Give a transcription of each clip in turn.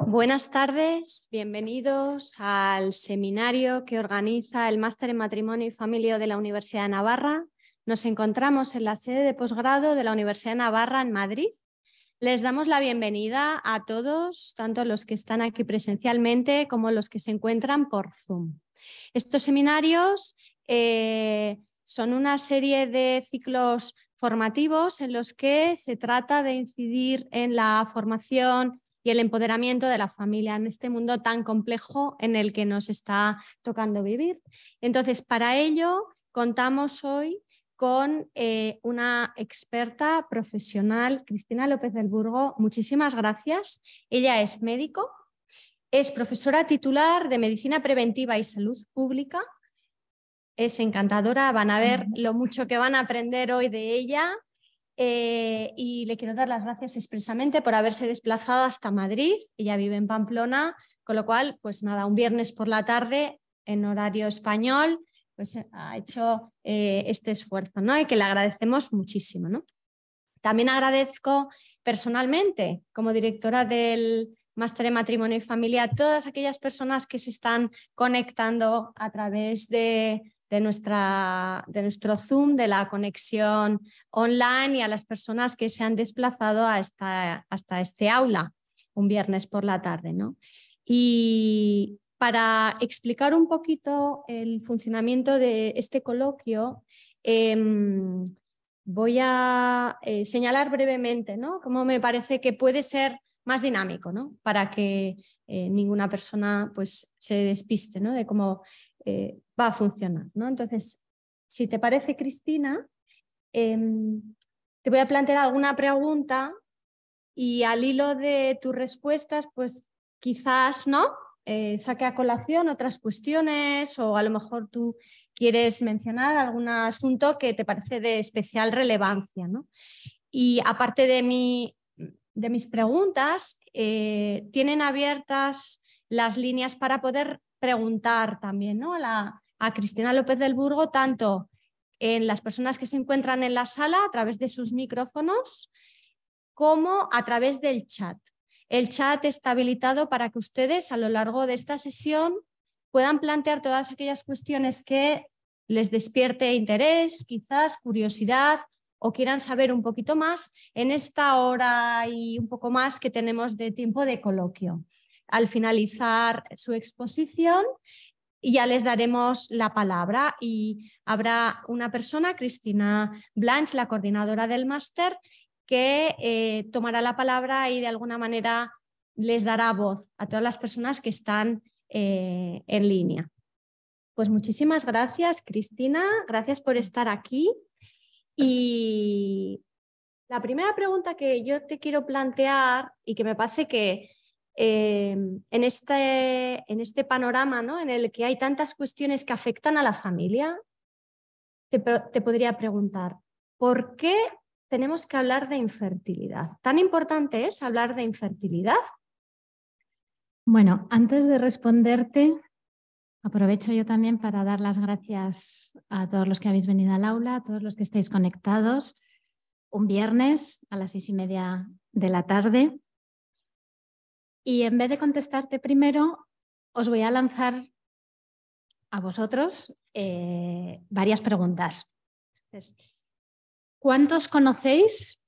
Buenas tardes, bienvenidos al seminario que organiza el Máster en Matrimonio y Familia de la Universidad de Navarra. Nos encontramos en la sede de posgrado de la Universidad de Navarra en Madrid. Les damos la bienvenida a todos, tanto los que están aquí presencialmente como los que se encuentran por Zoom. Estos seminarios son una serie de ciclos formativos en los que se trata de incidir en la formación y el empoderamiento de la familia en este mundo tan complejo en el que nos está tocando vivir. Entonces, para ello, contamos hoy con una experta profesional, Cristina López del Burgo. Muchísimas gracias. Ella es médico, es profesora titular de Medicina Preventiva y Salud Pública. Es encantadora, van a ver lo mucho que van a aprender hoy de ella. Y le quiero dar las gracias expresamente por haberse desplazado hasta Madrid. Ella vive en Pamplona, con lo cual, pues nada, un viernes por la tarde en horario español, pues ha hecho este esfuerzo, ¿no? Y que le agradecemos muchísimo, ¿no? También agradezco personalmente, como directora del Máster en Matrimonio y Familia, a todas aquellas personas que se están conectando a través de nuestro Zoom, de la conexión online, y a las personas que se han desplazado hasta este aula un viernes por la tarde, ¿no? Y para explicar un poquito el funcionamiento de este coloquio, voy a señalar brevemente, ¿no?, cómo me parece que puede ser más dinámico, ¿no?, para que ninguna persona pues, se despiste, ¿no?, de cómo va a funcionar, ¿no? Entonces, si te parece, Cristina, te voy a plantear alguna pregunta y al hilo de tus respuestas, pues quizás, ¿no?, saque a colación otras cuestiones, o a lo mejor tú quieres mencionar algún asunto que te parece de especial relevancia, ¿no? Y aparte de mis preguntas, tienen abiertas las líneas para poder preguntar también, ¿no?, a Cristina López del Burgo, tanto en las personas que se encuentran en la sala a través de sus micrófonos como a través del chat. El chat está habilitado para que ustedes a lo largo de esta sesión puedan plantear todas aquellas cuestiones que les despierte interés, quizás curiosidad, o quieran saber un poquito más en esta hora y un poco más que tenemos de tiempo de coloquio. Al finalizar su exposición, ya les daremos la palabra y habrá una persona, Cristina Blanch, la coordinadora del máster, que tomará la palabra y de alguna manera les dará voz a todas las personas que están en línea. Pues muchísimas gracias, Cristina, gracias por estar aquí. Y la primera pregunta que yo te quiero plantear, y que me parece que en este panorama, ¿no?, en el que hay tantas cuestiones que afectan a la familia, te podría preguntar, ¿por qué tenemos que hablar de infertilidad? ¿Tan importante es hablar de infertilidad? Bueno, antes de responderte, aprovecho yo también para dar las gracias a todos los que habéis venido al aula, a todos los que estáis conectados. Un viernes a las 6:30 de la tarde. Y en vez de contestarte primero, os voy a lanzar a vosotros varias preguntas. Entonces, ¿cuántos conocéis,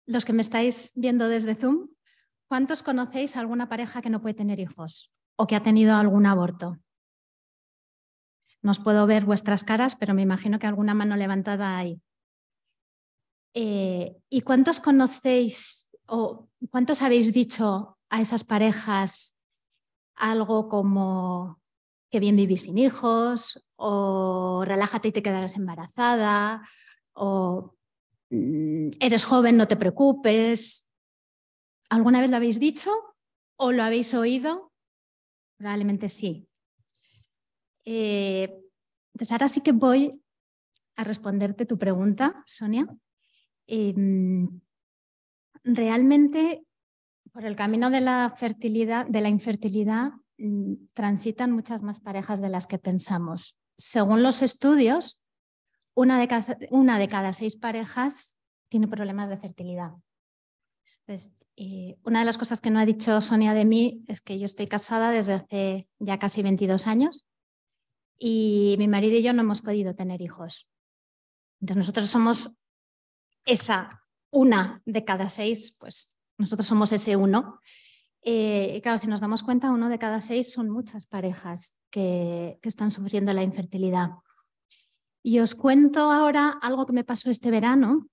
los que me estáis viendo desde Zoom, cuántos conocéis a alguna pareja que no puede tener hijos o que ha tenido algún aborto? No os puedo ver vuestras caras, pero me imagino que alguna mano levantada hay. ¿Y cuántos conocéis o cuántos habéis dicho a esas parejas algo como que bien vivís sin hijos, o relájate y te quedarás embarazada, o eres joven, no te preocupes? ¿Alguna vez lo habéis dicho o lo habéis oído? Probablemente sí. Entonces ahora sí que voy a responderte tu pregunta, Sonia. Realmente por el camino de la fertilidad, de la infertilidad, transitan muchas más parejas de las que pensamos. Según los estudios, una de cada 6 parejas tiene problemas de fertilidad. Pues, una de las cosas que no ha dicho Sonia de mí es que yo estoy casada desde hace ya casi 22 años y mi marido y yo no hemos podido tener hijos. Entonces nosotros somos esa una de cada 6, pues nosotros somos ese uno. Y claro, si nos damos cuenta, 1 de cada 6 son muchas parejas que están sufriendo la infertilidad. Y os cuento ahora algo que me pasó este verano.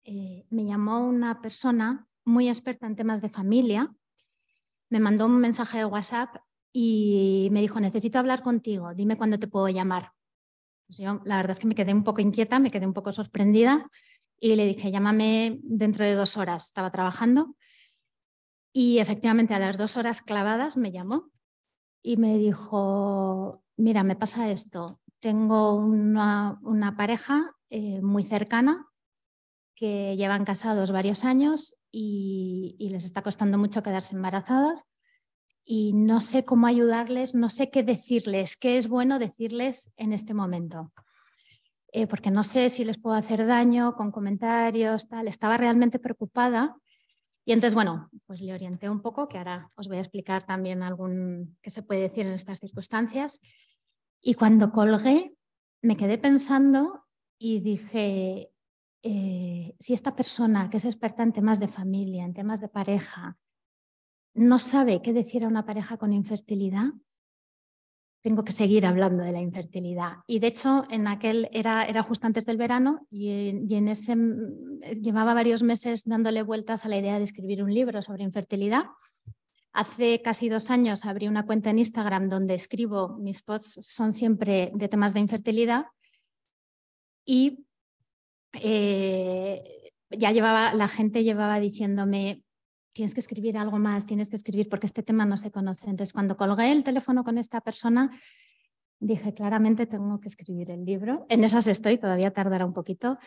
Me llamó una persona muy experta en temas de familia, me mandó un mensaje de WhatsApp y me dijo, necesito hablar contigo, dime cuándo te puedo llamar. Pues yo la verdad es que me quedé un poco inquieta, me quedé un poco sorprendida y le dije, llámame dentro de 2 horas, estaba trabajando y efectivamente a las 2 horas clavadas me llamó y me dijo, mira, me pasa esto, tengo una pareja muy cercana que llevan casados varios años y les está costando mucho quedarse embarazadas y no sé cómo ayudarles, no sé qué decirles, qué es bueno decirles en este momento. Porque no sé si les puedo hacer daño con comentarios, tal. Estaba realmente preocupada y entonces, bueno, pues le orienté un poco, que ahora os voy a explicar también qué se puede decir en estas circunstancias. Y cuando colgué, me quedé pensando y dije, si esta persona que es experta en temas de familia, en temas de pareja, no sabe qué decir a una pareja con infertilidad, tengo que seguir hablando de la infertilidad. Y de hecho, en aquel era justo antes del verano y en ese llevaba varios meses dándole vueltas a la idea de escribir un libro sobre infertilidad. Hace casi 2 años abrí una cuenta en Instagram donde escribo, mis posts son siempre de temas de infertilidad y la gente llevaba diciéndome, tienes que escribir algo más, tienes que escribir porque este tema no se conoce. Entonces, cuando colgué el teléfono con esta persona, dije, claramente tengo que escribir el libro. En esas estoy, todavía tardará un poquito,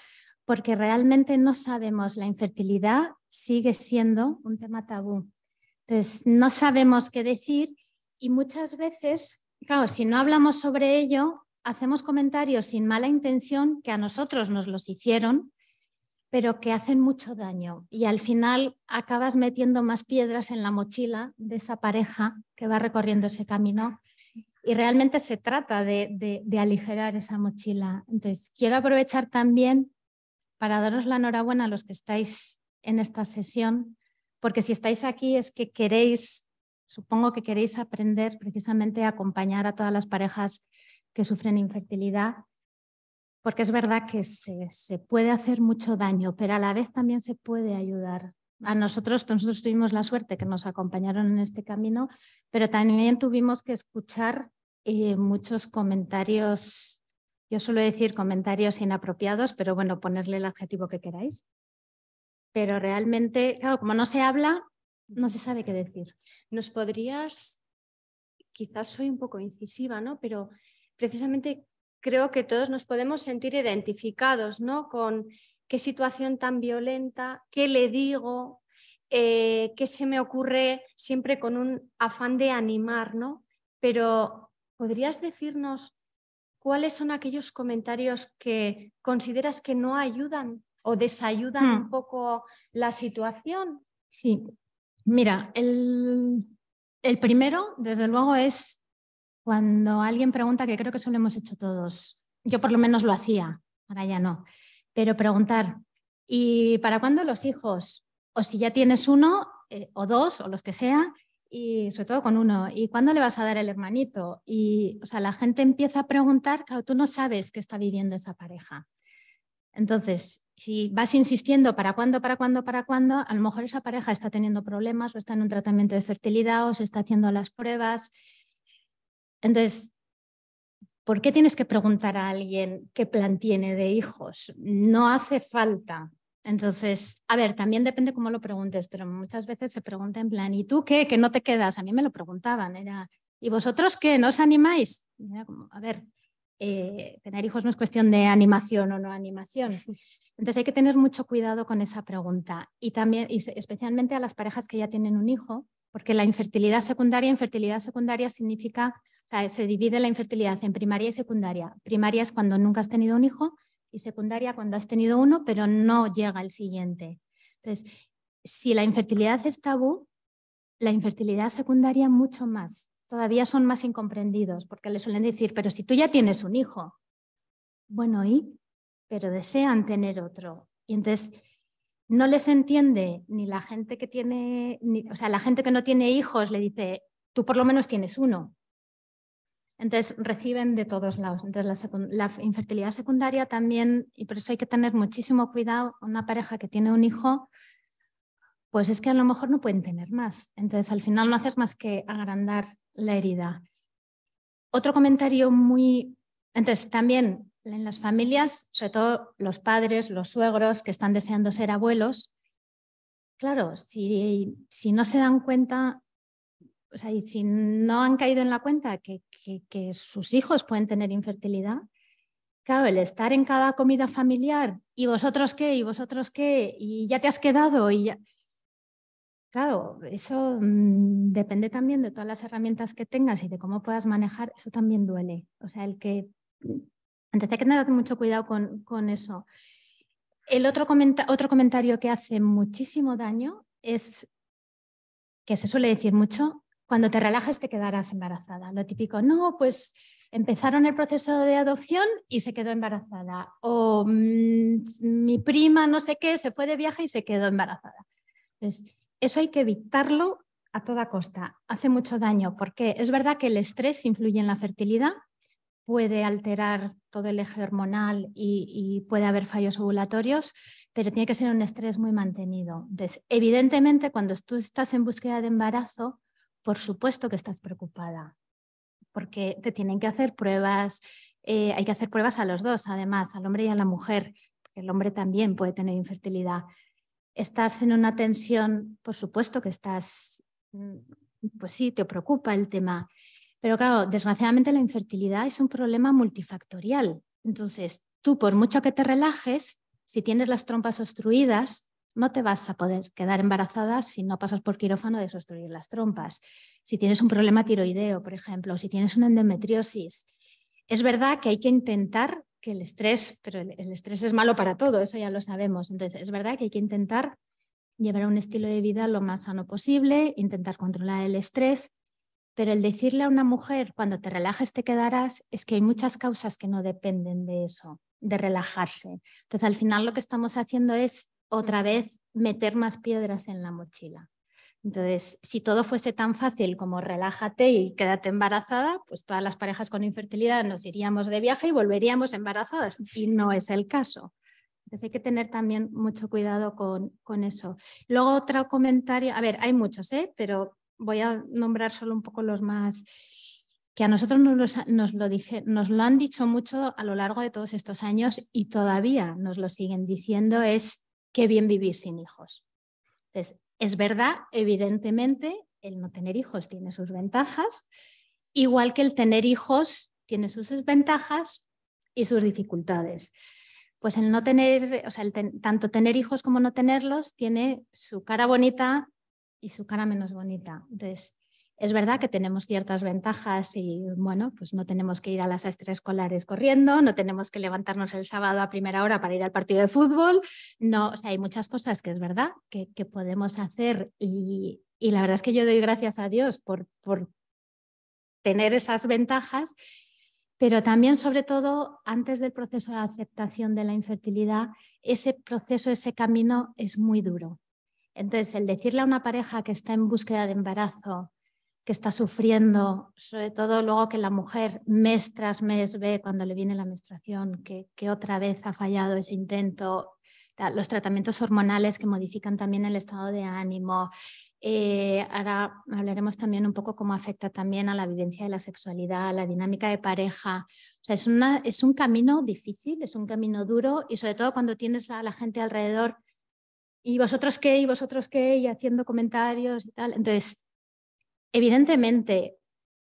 porque realmente no sabemos, la infertilidad sigue siendo un tema tabú. Entonces, no sabemos qué decir y muchas veces, claro, si no hablamos sobre ello, hacemos comentarios sin mala intención que a nosotros nos los hicieron, pero que hacen mucho daño y al final acabas metiendo más piedras en la mochila de esa pareja que va recorriendo ese camino y realmente se trata de aligerar esa mochila. Entonces, quiero aprovechar también para daros la enhorabuena a los que estáis en esta sesión, porque si estáis aquí es que supongo que queréis aprender precisamente a acompañar a todas las parejas que sufren infertilidad, porque es verdad que se puede hacer mucho daño, pero a la vez también se puede ayudar. Nosotros tuvimos la suerte que nos acompañaron en este camino, pero también tuvimos que escuchar muchos comentarios, yo suelo decir comentarios inapropiados, pero bueno, ponerle el adjetivo que queráis. Pero realmente, claro, como no se habla, no se sabe qué decir. ¿Nos podrías, quizás soy un poco incisiva, ¿no? Pero precisamente creo que todos nos podemos sentir identificados, ¿no? Con qué situación tan violenta, qué le digo, qué se me ocurre siempre con un afán de animar, ¿no? Pero ¿podrías decirnos cuáles son aquellos comentarios que consideras que no ayudan o desayudan un poco la situación? Sí, mira, el primero, desde luego, es cuando alguien pregunta, que creo que eso lo hemos hecho todos. Yo por lo menos lo hacía, ahora ya no. Pero preguntar, ¿y para cuándo los hijos? O si ya tienes 1 o 2 o los que sea, y sobre todo con 1. ¿Y cuándo le vas a dar el hermanito? Y, o sea, la gente empieza a preguntar, claro, tú no sabes qué está viviendo esa pareja. Entonces, si vas insistiendo para cuándo, a lo mejor esa pareja está teniendo problemas o está en un tratamiento de fertilidad o se está haciendo las pruebas. Entonces, ¿por qué tienes que preguntar a alguien qué plan tiene de hijos? No hace falta. Entonces, a ver, también depende cómo lo preguntes, pero muchas veces se pregunta en plan, ¿y tú qué? ¿Que no te quedas? A mí me lo preguntaban, ¿y vosotros qué? ¿No os animáis? Era como, a ver, tener hijos no es cuestión de animación o no animación. Entonces hay que tener mucho cuidado con esa pregunta y también, y especialmente a las parejas que ya tienen un hijo, porque la infertilidad secundaria significa, o sea, se divide la infertilidad en primaria y secundaria. Primaria es cuando nunca has tenido un hijo y secundaria cuando has tenido uno, pero no llega el siguiente. Entonces, si la infertilidad es tabú, la infertilidad secundaria mucho más. Todavía son más incomprendidos porque les suelen decir, pero si tú ya tienes un hijo, bueno, ¿y? Pero desean tener otro. Y entonces no les entiende ni la gente que tiene, o sea, la gente que no tiene hijos le dice, tú por lo menos tienes uno. Entonces reciben de todos lados. Entonces la infertilidad secundaria también, y por eso hay que tener muchísimo cuidado, una pareja que tiene un hijo, pues es que a lo mejor no pueden tener más. Entonces al final no haces más que agrandar la herida. Otro comentario muy... Entonces también en las familias, sobre todo los padres, los suegros que están deseando ser abuelos, claro, si no se dan cuenta, o sea, y si no han caído en la cuenta que sus hijos pueden tener infertilidad, claro, el estar en cada comida familiar, ¿y vosotros qué? ¿Y vosotros qué? ¿Y ya te has quedado? Y ya... Claro, eso depende también de todas las herramientas que tengas y de cómo puedas manejar, eso también duele. O sea, entonces hay que tener mucho cuidado con eso. El otro comentario que hace muchísimo daño es, que se suele decir mucho, cuando te relajes te quedarás embarazada. Lo típico, no, pues empezaron el proceso de adopción y se quedó embarazada. O mi prima no sé qué se fue de viaje y se quedó embarazada. Entonces, eso hay que evitarlo a toda costa. Hace mucho daño porque es verdad que el estrés influye en la fertilidad, puede alterar todo el eje hormonal y puede haber fallos ovulatorios, pero tiene que ser un estrés muy mantenido. Entonces, evidentemente, cuando tú estás en búsqueda de embarazo, por supuesto que estás preocupada, porque te tienen que hacer pruebas, hay que hacer pruebas a los dos, además, al hombre y a la mujer, porque el hombre también puede tener infertilidad. Estás en una tensión, por supuesto que estás, pues sí, te preocupa el tema. Pero claro, desgraciadamente la infertilidad es un problema multifactorial. Entonces, tú por mucho que te relajes, si tienes las trompas obstruidas, no te vas a poder quedar embarazada si no pasas por quirófano de desobstruir las trompas. Si tienes un problema tiroideo, por ejemplo, si tienes una endometriosis. Es verdad que hay que intentar que el estrés, pero el estrés es malo para todo, eso ya lo sabemos. Entonces, es verdad que hay que intentar llevar un estilo de vida lo más sano posible, intentar controlar el estrés, pero el decirle a una mujer, cuando te relajes te quedarás, es que hay muchas causas que no dependen de eso, de relajarse. Entonces, al final lo que estamos haciendo es otra vez meter más piedras en la mochila. Entonces, si todo fuese tan fácil como relájate y quédate embarazada, pues todas las parejas con infertilidad nos iríamos de viaje y volveríamos embarazadas. Y no es el caso. Entonces hay que tener también mucho cuidado con eso. Luego otro comentario, a ver, hay muchos, pero voy a nombrar solo un poco los más que a nosotros nos lo han dicho mucho a lo largo de todos estos años y todavía nos lo siguen diciendo, es qué bien vivir sin hijos. Entonces, es verdad, evidentemente, el no tener hijos tiene sus ventajas, igual que el tener hijos tiene sus ventajas y sus dificultades. Pues el no tener, o sea, tanto tener hijos como no tenerlos tiene su cara bonita y su cara menos bonita. Entonces, es verdad que tenemos ciertas ventajas y, bueno, pues no tenemos que ir a las extraescolares corriendo, no tenemos que levantarnos el sábado a primera hora para ir al partido de fútbol. No, o sea, hay muchas cosas que es verdad que podemos hacer y la verdad es que yo doy gracias a Dios por tener esas ventajas, pero también, sobre todo, antes del proceso de aceptación de la infertilidad, ese proceso, ese camino es muy duro. Entonces, el decirle a una pareja que está en búsqueda de embarazo, que está sufriendo, sobre todo luego que la mujer mes tras mes ve cuando le viene la menstruación, que otra vez ha fallado ese intento, los tratamientos hormonales que modifican también el estado de ánimo. Ahora hablaremos también un poco cómo afecta también a la vivencia de la sexualidad, a la dinámica de pareja. O sea, es un camino difícil, es un camino duro y sobre todo cuando tienes a la gente alrededor ¿y vosotros qué? ¿Y vosotros qué? Y haciendo comentarios y tal. Entonces, evidentemente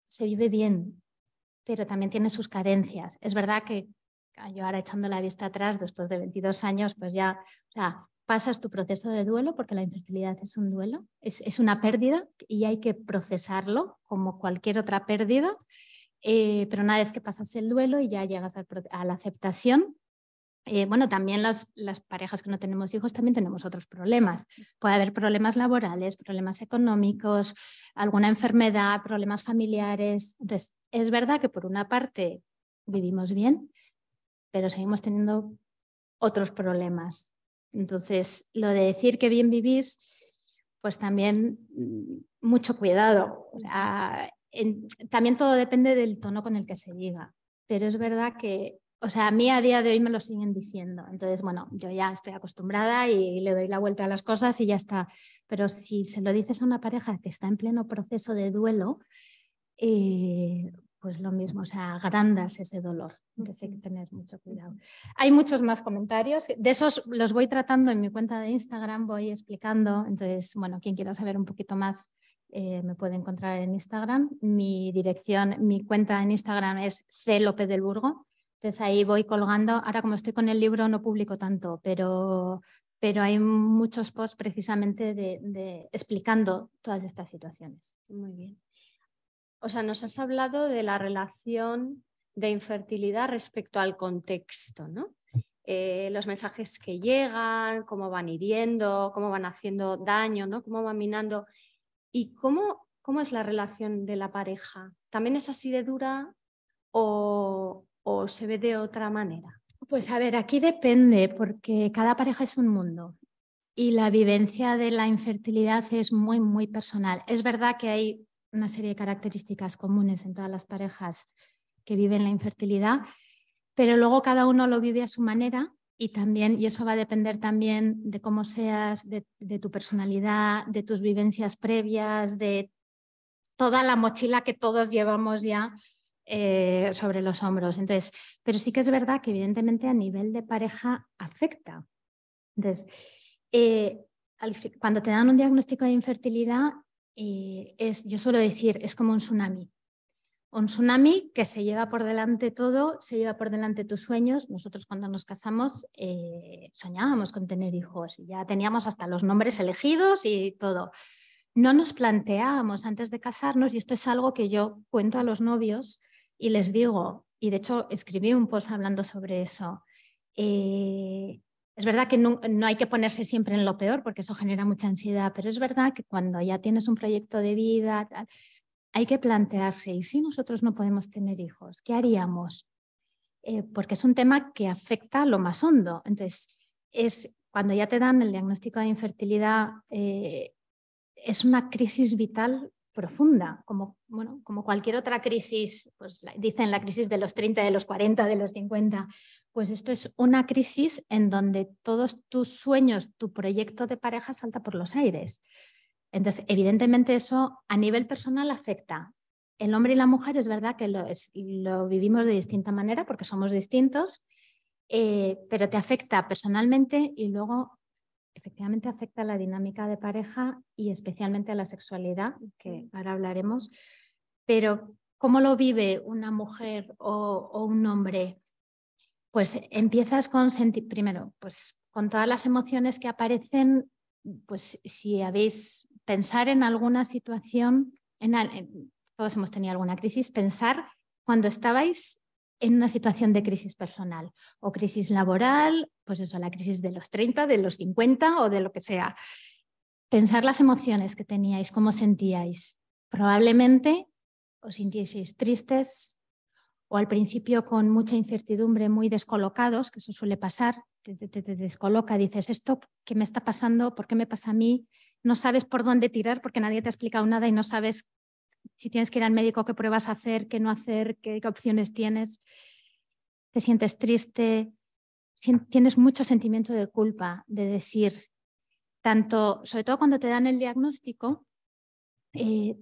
se vive bien, pero también tiene sus carencias. Es verdad que yo ahora echando la vista atrás, después de 22 años, pues ya, o sea, pasas tu proceso de duelo, porque la infertilidad es un duelo, es una pérdida y hay que procesarlo como cualquier otra pérdida, pero una vez que pasas el duelo y ya llegas a la aceptación, Bueno, también las parejas que no tenemos hijos también tenemos otros problemas. Puede haber problemas laborales, problemas económicos, alguna enfermedad, problemas familiares. Entonces, es verdad que por una parte vivimos bien, pero seguimos teniendo otros problemas. Entonces, lo de decir que bien vivís, pues también mucho cuidado. También todo depende del tono con el que se diga, pero es verdad que, o sea, a mí a día de hoy me lo siguen diciendo. Entonces, bueno, yo ya estoy acostumbrada y le doy la vuelta a las cosas y ya está. Pero si se lo dices a una pareja que está en pleno proceso de duelo, pues lo mismo, o sea, agrandas ese dolor. Entonces hay que tener mucho cuidado. Hay muchos más comentarios, de esos los voy tratando en mi cuenta de Instagram, voy explicando. Entonces, bueno, quien quiera saber un poquito más me puede encontrar en Instagram. Mi dirección, mi cuenta en Instagram es C. López del Burgo. Entonces ahí voy colgando. Ahora como estoy con el libro no publico tanto, pero hay muchos posts precisamente explicando todas estas situaciones. Muy bien. O sea, nos has hablado de la relación de infertilidad respecto al contexto, ¿no? Los mensajes que llegan, cómo van hiriendo, cómo van haciendo daño, ¿no? Cómo van minando. ¿Y cómo es la relación de la pareja? ¿También es así de dura o se ve de otra manera? Pues a ver, aquí depende, porque cada pareja es un mundo y la vivencia de la infertilidad es muy, muy personal. Es verdad que hay una serie de características comunes en todas las parejas que viven la infertilidad, pero luego cada uno lo vive a su manera y eso va a depender también de cómo seas, de tu personalidad, de tus vivencias previas, de toda la mochila que todos llevamos ya sobre los hombros. Entonces, pero sí que es verdad que evidentemente a nivel de pareja afecta. Entonces, cuando te dan un diagnóstico de infertilidad, yo suelo decir, es como un tsunami. Un tsunami que se lleva por delante todo, se lleva por delante tus sueños. Nosotros cuando nos casamos soñábamos con tener hijos, ya teníamos hasta los nombres elegidos y todo. No nos planteábamos antes de casarnos, y esto es algo que yo cuento a los novios y les digo, y de hecho escribí un post hablando sobre eso. Es verdad que no hay que ponerse siempre en lo peor porque eso genera mucha ansiedad, pero es verdad que cuando ya tienes un proyecto de vida, hay que plantearse, ¿y si nosotros no podemos tener hijos? ¿Qué haríamos? Porque es un tema que afecta lo más hondo. Entonces, cuando ya te dan el diagnóstico de infertilidad, es una crisis vital profunda, como cualquier otra crisis, pues dicen la crisis de los 30, de los 40, de los 50, pues esto es una crisis en donde todos tus sueños, tu proyecto de pareja salta por los aires. Entonces, evidentemente eso a nivel personal afecta. El hombre y la mujer es verdad que lo vivimos de distinta manera porque somos distintos, pero te afecta personalmente y luego efectivamente afecta a la dinámica de pareja y especialmente a la sexualidad, que ahora hablaremos. Pero ¿cómo lo vive una mujer o un hombre? Pues empiezas primero, pues con todas las emociones que aparecen, pues si habéis pensar en alguna situación, todos hemos tenido alguna crisis, pensar cuando estabais en una situación de crisis personal o crisis laboral, pues eso, la crisis de los 30, de los 50 o de lo que sea. Pensar las emociones que teníais, cómo sentíais. Probablemente os sintieseis tristes o al principio con mucha incertidumbre, muy descolocados, que eso suele pasar, te descoloca, dices, ¿esto qué me está pasando? ¿Por qué me pasa a mí? No sabes por dónde tirar porque nadie te ha explicado nada y no sabes si tienes que ir al médico, qué pruebas hacer, qué no hacer, qué opciones tienes. Te sientes triste, tienes mucho sentimiento de culpa, de decir, sobre todo cuando te dan el diagnóstico,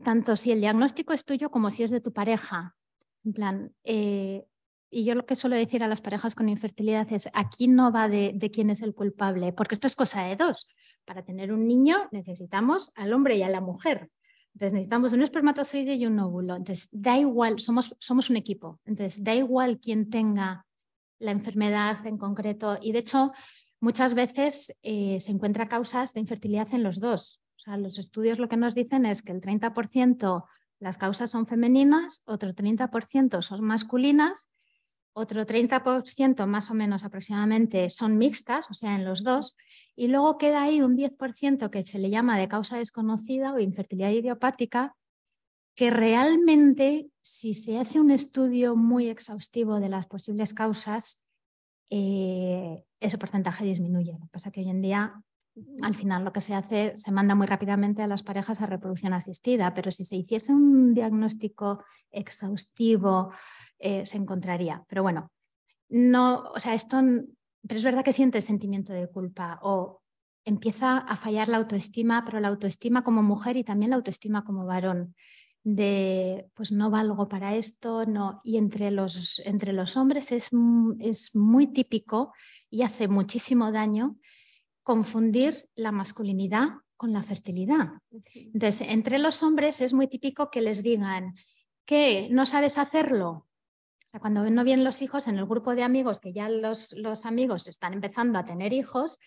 tanto si el diagnóstico es tuyo como si es de tu pareja. En plan, y yo lo que suelo decir a las parejas con infertilidad es, aquí no va de quién es el culpable, porque esto es cosa de dos. Para tener un niño necesitamos al hombre y a la mujer. Entonces necesitamos un espermatozoide y un óvulo. Entonces da igual, somos un equipo. Entonces da igual quién tenga la enfermedad en concreto. Y de hecho, muchas veces se encuentra causas de infertilidad en los dos. O sea, los estudios lo que nos dicen es que el 30% las causas son femeninas, otro 30% son masculinas, otro 30% más o menos aproximadamente son mixtas, o sea, en los dos, y luego queda ahí un 10% que se le llama de causa desconocida o infertilidad idiopática, que realmente, si se hace un estudio muy exhaustivo de las posibles causas, ese porcentaje disminuye. Lo que pasa es que hoy en día, al final, lo que se hace, se manda muy rápidamente a las parejas a reproducción asistida, pero si se hiciese un diagnóstico exhaustivo, se encontraría. Pero bueno, no, o sea, pero es verdad que sientes sentimiento de culpa o empieza a fallar la autoestima, pero la autoestima como mujer y también la autoestima como varón, de pues no valgo para esto, no. Y entre los hombres es muy típico y hace muchísimo daño confundir la masculinidad con la fertilidad. Entonces, entre los hombres es muy típico que les digan que no sabes hacerlo. O sea, cuando no vienen los hijos en el grupo de amigos, que ya los amigos están empezando a tener hijos,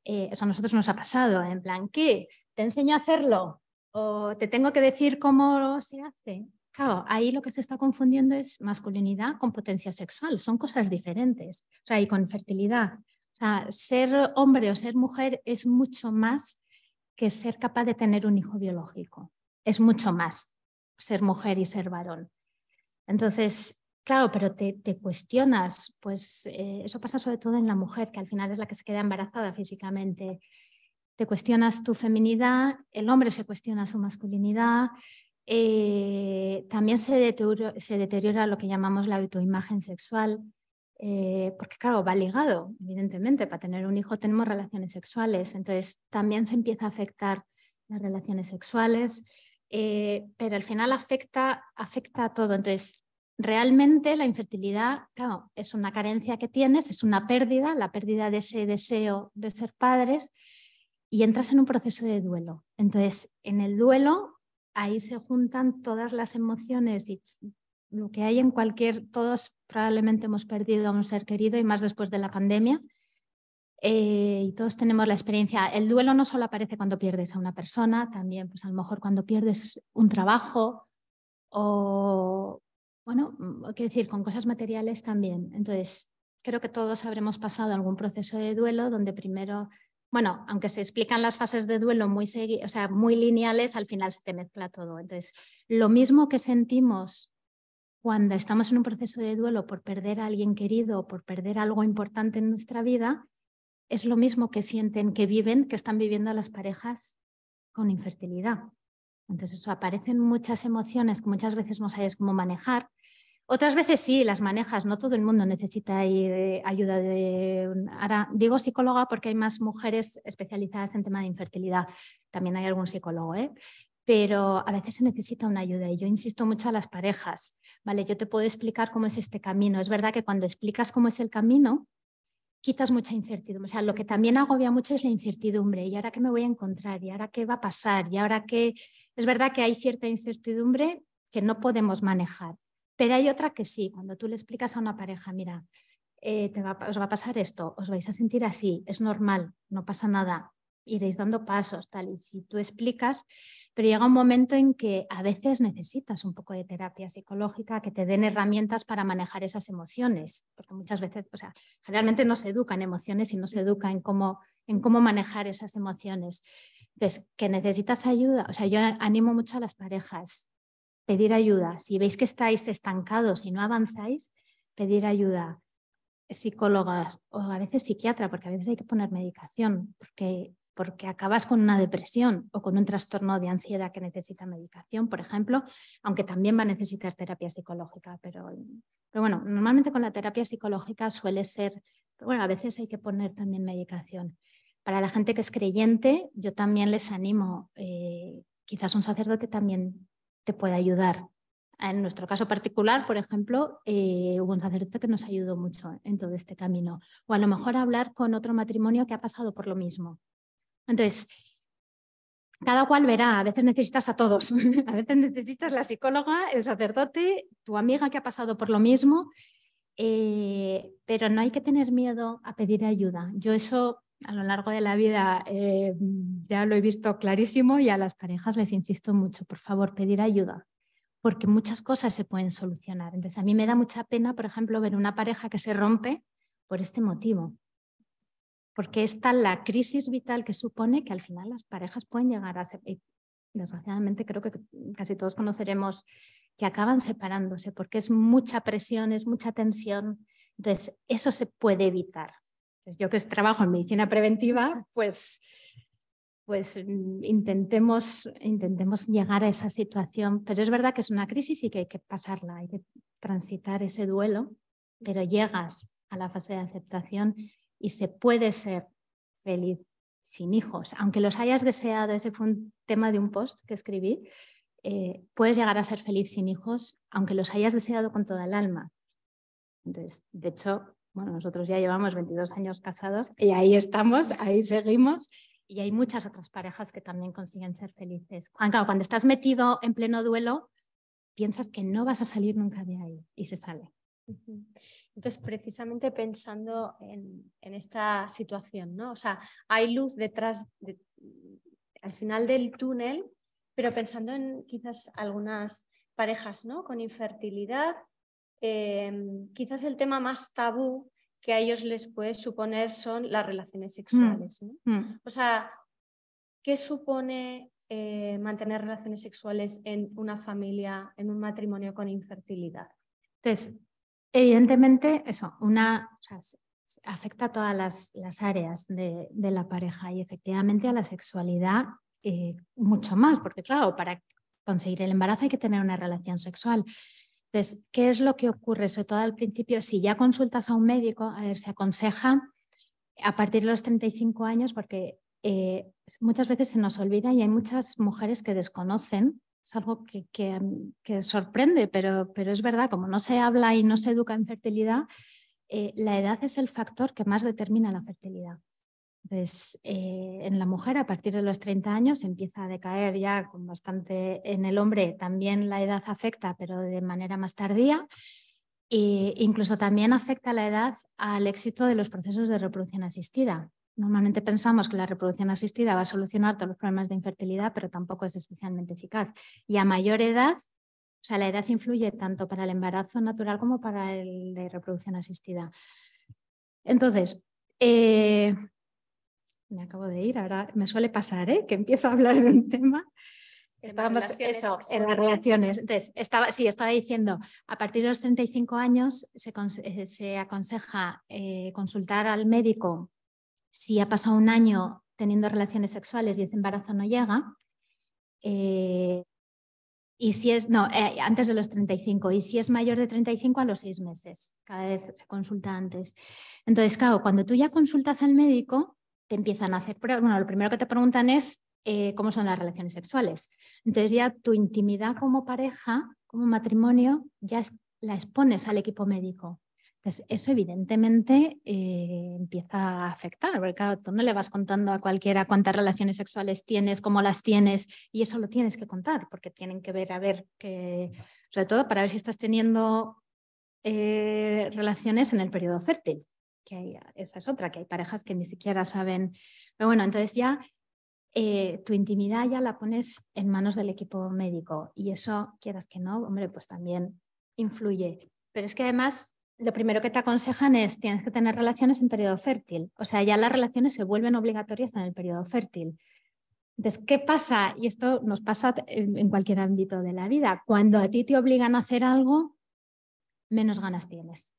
eso a nosotros nos ha pasado, en plan, ¿qué? ¿Te enseño a hacerlo? ¿O te tengo que decir cómo se hace? Claro, ahí lo que se está confundiendo es masculinidad con potencia sexual, son cosas diferentes, o sea, y con fertilidad. O sea, ser hombre o ser mujer es mucho más que ser capaz de tener un hijo biológico, es mucho más ser mujer y ser varón. Entonces, claro, pero te cuestionas, pues eso pasa sobre todo en la mujer, que al final es la que se queda embarazada físicamente. Te cuestionas tu feminidad, el hombre se cuestiona su masculinidad, también se deteriora lo que llamamos la autoimagen sexual, porque claro, va ligado, evidentemente, para tener un hijo tenemos relaciones sexuales, entonces también se empieza a afectar las relaciones sexuales, pero al final afecta a todo. Entonces, realmente la infertilidad, claro, es una carencia que tienes, es una pérdida, la pérdida de ese deseo de ser padres, y entras en un proceso de duelo. Entonces, en el duelo, ahí se juntan todas las emociones y lo que hay en todos probablemente hemos perdido a un ser querido y más después de la pandemia. Y todos tenemos la experiencia. El duelo no solo aparece cuando pierdes a una persona, también pues a lo mejor cuando pierdes un trabajo o, bueno, quiero decir, con cosas materiales también. Entonces, creo que todos habremos pasado algún proceso de duelo donde primero, bueno, aunque se explican las fases de duelo muy lineales, al final se te mezcla todo. Entonces, lo mismo que sentimos cuando estamos en un proceso de duelo por perder a alguien querido o por perder algo importante en nuestra vida, es lo mismo que sienten, que están viviendo las parejas con infertilidad. Entonces eso, aparecen muchas emociones que muchas veces no sabes cómo manejar. Otras veces sí, las manejas, no todo el mundo necesita ayuda ahora digo psicóloga porque hay más mujeres especializadas en tema de infertilidad, también hay algún psicólogo, pero a veces se necesita una ayuda y yo insisto mucho a las parejas, ¿vale? Yo te puedo explicar cómo es este camino, es verdad que cuando explicas cómo es el camino, quitas mucha incertidumbre. O sea, lo que también agobia mucho es la incertidumbre. ¿Y ahora qué me voy a encontrar? ¿Y ahora qué va a pasar? ¿Y ahora qué? Es verdad que hay cierta incertidumbre que no podemos manejar, pero hay otra que sí. Cuando tú le explicas a una pareja, mira, os va a pasar esto, os vais a sentir así, es normal, no pasa nada, iréis dando pasos, tal, y si tú explicas, pero llega un momento en que a veces necesitas un poco de terapia psicológica que te den herramientas para manejar esas emociones, porque muchas veces, o sea, generalmente no se educa en emociones y no se educa en cómo manejar esas emociones. Entonces, que necesitas ayuda, o sea, yo animo mucho a las parejas, pedir ayuda, si veis que estáis estancados y no avanzáis, pedir ayuda, psicóloga o a veces psiquiatra, porque a veces hay que poner medicación, porque acabas con una depresión o con un trastorno de ansiedad que necesita medicación, por ejemplo, aunque también va a necesitar terapia psicológica, pero bueno, normalmente con la terapia psicológica suele ser, bueno, a veces hay que poner también medicación. Para la gente que es creyente, yo también les animo, quizás un sacerdote también te puede ayudar. En nuestro caso particular, por ejemplo, hubo un sacerdote que nos ayudó mucho en todo este camino. O a lo mejor hablar con otro matrimonio que ha pasado por lo mismo. Entonces, cada cual verá, a veces necesitas a todos. A veces necesitas la psicóloga, el sacerdote, tu amiga que ha pasado por lo mismo, pero no hay que tener miedo a pedir ayuda. Yo eso a lo largo de la vida ya lo he visto clarísimo y a las parejas les insisto mucho, por favor, pedir ayuda. porque muchas cosas se pueden solucionar. Entonces, a mí me da mucha pena, por ejemplo, ver una pareja que se rompe por este motivo. Porque es tal la crisis vital que supone que al final las parejas pueden llegar a ser, y desgraciadamente creo que casi todos conoceremos, que acaban separándose porque es mucha presión, es mucha tensión. Entonces, eso se puede evitar. Entonces, yo que trabajo en medicina preventiva, pues intentemos llegar a esa situación. Pero es verdad que es una crisis y que hay que pasarla, hay que transitar ese duelo, pero llegas a la fase de aceptación y se puede ser feliz sin hijos. Aunque los hayas deseado, ese fue un tema de un post que escribí, puedes llegar a ser feliz sin hijos, aunque los hayas deseado con toda el alma. Entonces, de hecho, bueno, nosotros ya llevamos 22 años casados y ahí estamos, ahí seguimos. Y hay muchas otras parejas que también consiguen ser felices. Claro, cuando estás metido en pleno duelo, piensas que no vas a salir nunca de ahí y se sale. Entonces, precisamente pensando en esta situación, ¿no? O sea, hay luz detrás, al final del túnel, pero pensando en quizás algunas parejas, ¿no? Con infertilidad, quizás el tema más tabú que a ellos les puede suponer son las relaciones sexuales, ¿no? O sea, ¿qué supone mantener relaciones sexuales en una familia, en un matrimonio con infertilidad? Entonces, evidentemente, eso, afecta a todas las áreas de la pareja y efectivamente a la sexualidad mucho más, porque claro, para conseguir el embarazo hay que tener una relación sexual. Entonces, ¿qué es lo que ocurre? Sobre todo al principio, si ya consultas a un médico, a ver, se aconseja a partir de los 35 años, porque muchas veces se nos olvida y hay muchas mujeres que desconocen. Es algo que sorprende, pero es verdad, como no se habla y no se educa en fertilidad, la edad es el factor que más determina la fertilidad. Entonces, en la mujer a partir de los 30 años empieza a decaer ya con bastante. En el hombre también la edad afecta, pero de manera más tardía. E incluso también afecta la edad al éxito de los procesos de reproducción asistida. Normalmente pensamos que la reproducción asistida va a solucionar todos los problemas de infertilidad, pero tampoco es especialmente eficaz. Y a mayor edad, o sea, la edad influye tanto para el embarazo natural como para el de reproducción asistida. Entonces, me acabo de ir, ahora me suele pasar, que empiezo a hablar de un tema. Estábamos en las relaciones. Entonces, estaba diciendo, a partir de los 35 años se aconseja consultar al médico si ha pasado un año teniendo relaciones sexuales y ese embarazo no llega. Y si es, antes de los 35, y si es mayor de 35 a los 6 meses, cada vez se consulta antes. Entonces, claro, cuando tú ya consultas al médico, te empiezan a hacer pruebas. Bueno, lo primero que te preguntan es cómo son las relaciones sexuales. Entonces ya tu intimidad como pareja, como matrimonio, ya la expones al equipo médico. Entonces eso evidentemente empieza a afectar, porque claro, tú no le vas contando a cualquiera cuántas relaciones sexuales tienes, cómo las tienes, y eso lo tienes que contar, porque tienen que ver, sobre todo para ver si estás teniendo relaciones en el periodo fértil, esa es otra, que hay parejas que ni siquiera saben. Pero bueno, entonces ya tu intimidad ya la pones en manos del equipo médico y eso, quieras que no, hombre, pues también influye. Pero es que además lo primero que te aconsejan es tienes que tener relaciones en periodo fértil. O sea, ya las relaciones se vuelven obligatorias en el periodo fértil. Entonces, ¿qué pasa? Y esto nos pasa en cualquier ámbito de la vida. Cuando a ti te obligan a hacer algo, menos ganas tienes.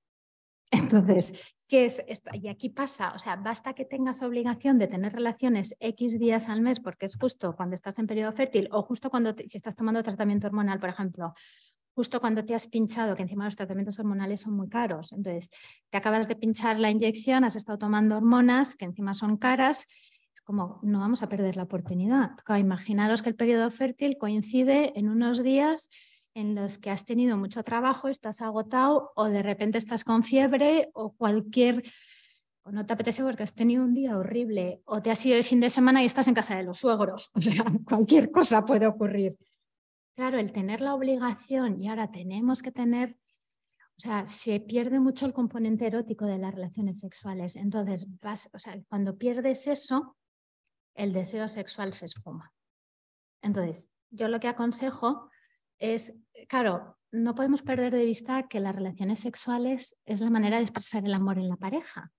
Entonces, ¿qué es esto? Y aquí pasa, o sea, basta que tengas obligación de tener relaciones X días al mes, porque es justo cuando estás en periodo fértil o justo cuando, si estás tomando tratamiento hormonal, por ejemplo, justo cuando te has pinchado, que encima los tratamientos hormonales son muy caros. Entonces, te acabas de pinchar la inyección, has estado tomando hormonas, que encima son caras. Es como, no vamos a perder la oportunidad. Claro, imaginaros que el periodo fértil coincide en unos días en los que has tenido mucho trabajo, estás agotado o de repente estás con fiebre o o no te apetece porque has tenido un día horrible o te has ido el fin de semana y estás en casa de los suegros. O sea, cualquier cosa puede ocurrir. Claro, el tener la obligación y ahora tenemos que tener, o sea, se pierde mucho el componente erótico de las relaciones sexuales. Entonces, cuando pierdes eso, el deseo sexual se esfuma. Entonces, yo lo que aconsejo es claro, no podemos perder de vista que las relaciones sexuales es la manera de expresar el amor en la pareja.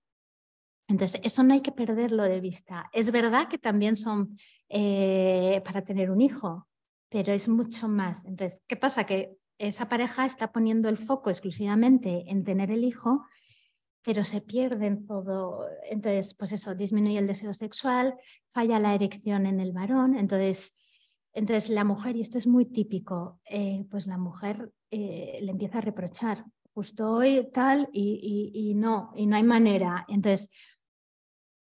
Entonces, eso no hay que perderlo de vista. Es verdad que también son para tener un hijo, pero es mucho más. Entonces, ¿qué pasa? Que esa pareja está poniendo el foco exclusivamente en tener el hijo, pero se pierde en todo. Entonces, pues eso, disminuye el deseo sexual, falla la erección en el varón. Entonces la mujer, y esto es muy típico, pues la mujer le empieza a reprochar. Justo hoy tal y no hay manera. Entonces,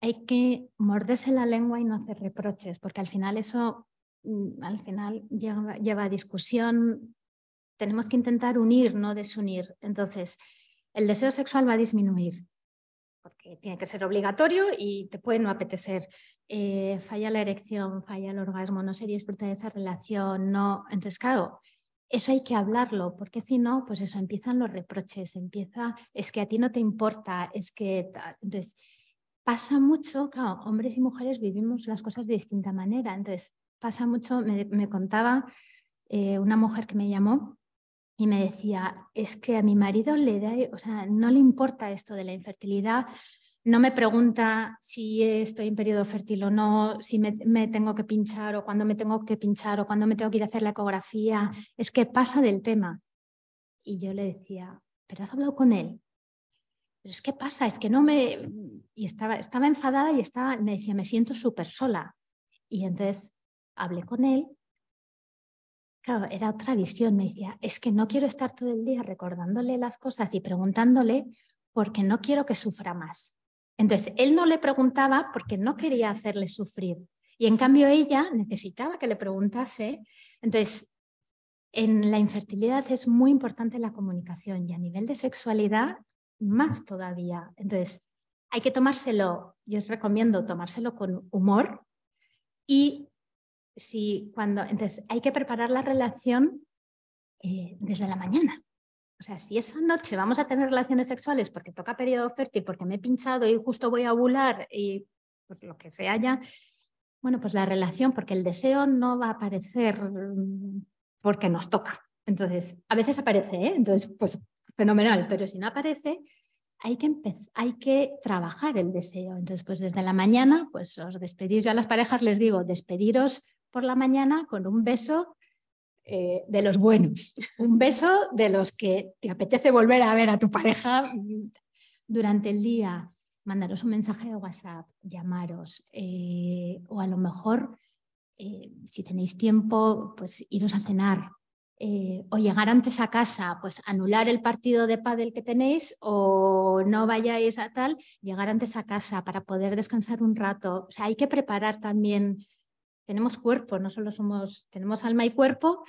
hay que morderse la lengua y no hacer reproches, porque al final eso lleva a discusión. Tenemos que intentar unir, no desunir. Entonces, el deseo sexual va a disminuir, porque tiene que ser obligatorio y te puede no apetecer. Falla la erección, falla el orgasmo, no se disfruta de esa relación, no. Entonces, claro, eso hay que hablarlo, porque si no, pues eso, empiezan los reproches, es que a ti no te importa, es que tal. Entonces, pasa mucho, claro, hombres y mujeres vivimos las cosas de distinta manera. Entonces, pasa mucho, me contaba una mujer que me llamó y me decía, es que a mi marido no le importa esto de la infertilidad, no me pregunta si estoy en periodo fértil o no, si me tengo que pinchar o cuándo me tengo que pinchar o cuándo me tengo que ir a hacer la ecografía, es que pasa del tema. Y yo le decía, ¿pero has hablado con él? Pero es que pasa, es que no me... Y estaba enfadada y me decía, me siento súper sola. Y entonces hablé con él. Claro, era otra visión. Me decía, es que no quiero estar todo el día recordándole las cosas y preguntándole porque no quiero que sufra más. Entonces, él no le preguntaba porque no quería hacerle sufrir. Y en cambio ella necesitaba que le preguntase. Entonces, en la infertilidad es muy importante la comunicación y a nivel de sexualidad más todavía. Entonces, hay que tomárselo, yo os recomiendo tomárselo con humor y entonces hay que preparar la relación desde la mañana. O sea, si esa noche vamos a tener relaciones sexuales porque toca periodo fértil, porque me he pinchado y justo voy a ovular y pues lo que se haya, bueno, pues la relación, porque el deseo no va a aparecer porque nos toca. Entonces, a veces aparece, ¿eh? Entonces, pues fenomenal, pero si no aparece, hay que trabajar el deseo. Entonces, pues desde la mañana, pues os despedís. Yo a las parejas les digo, despediros por la mañana con un beso de los buenos, un beso de los que te apetece volver a ver a tu pareja durante el día, mandaros un mensaje de WhatsApp, llamaros o a lo mejor si tenéis tiempo, pues iros a cenar o llegar antes a casa, pues anular el partido de pádel que tenéis o no vayáis a tal, llegar antes a casa para poder descansar un rato. O sea, hay que preparar también. Tenemos cuerpo, no solo tenemos alma y cuerpo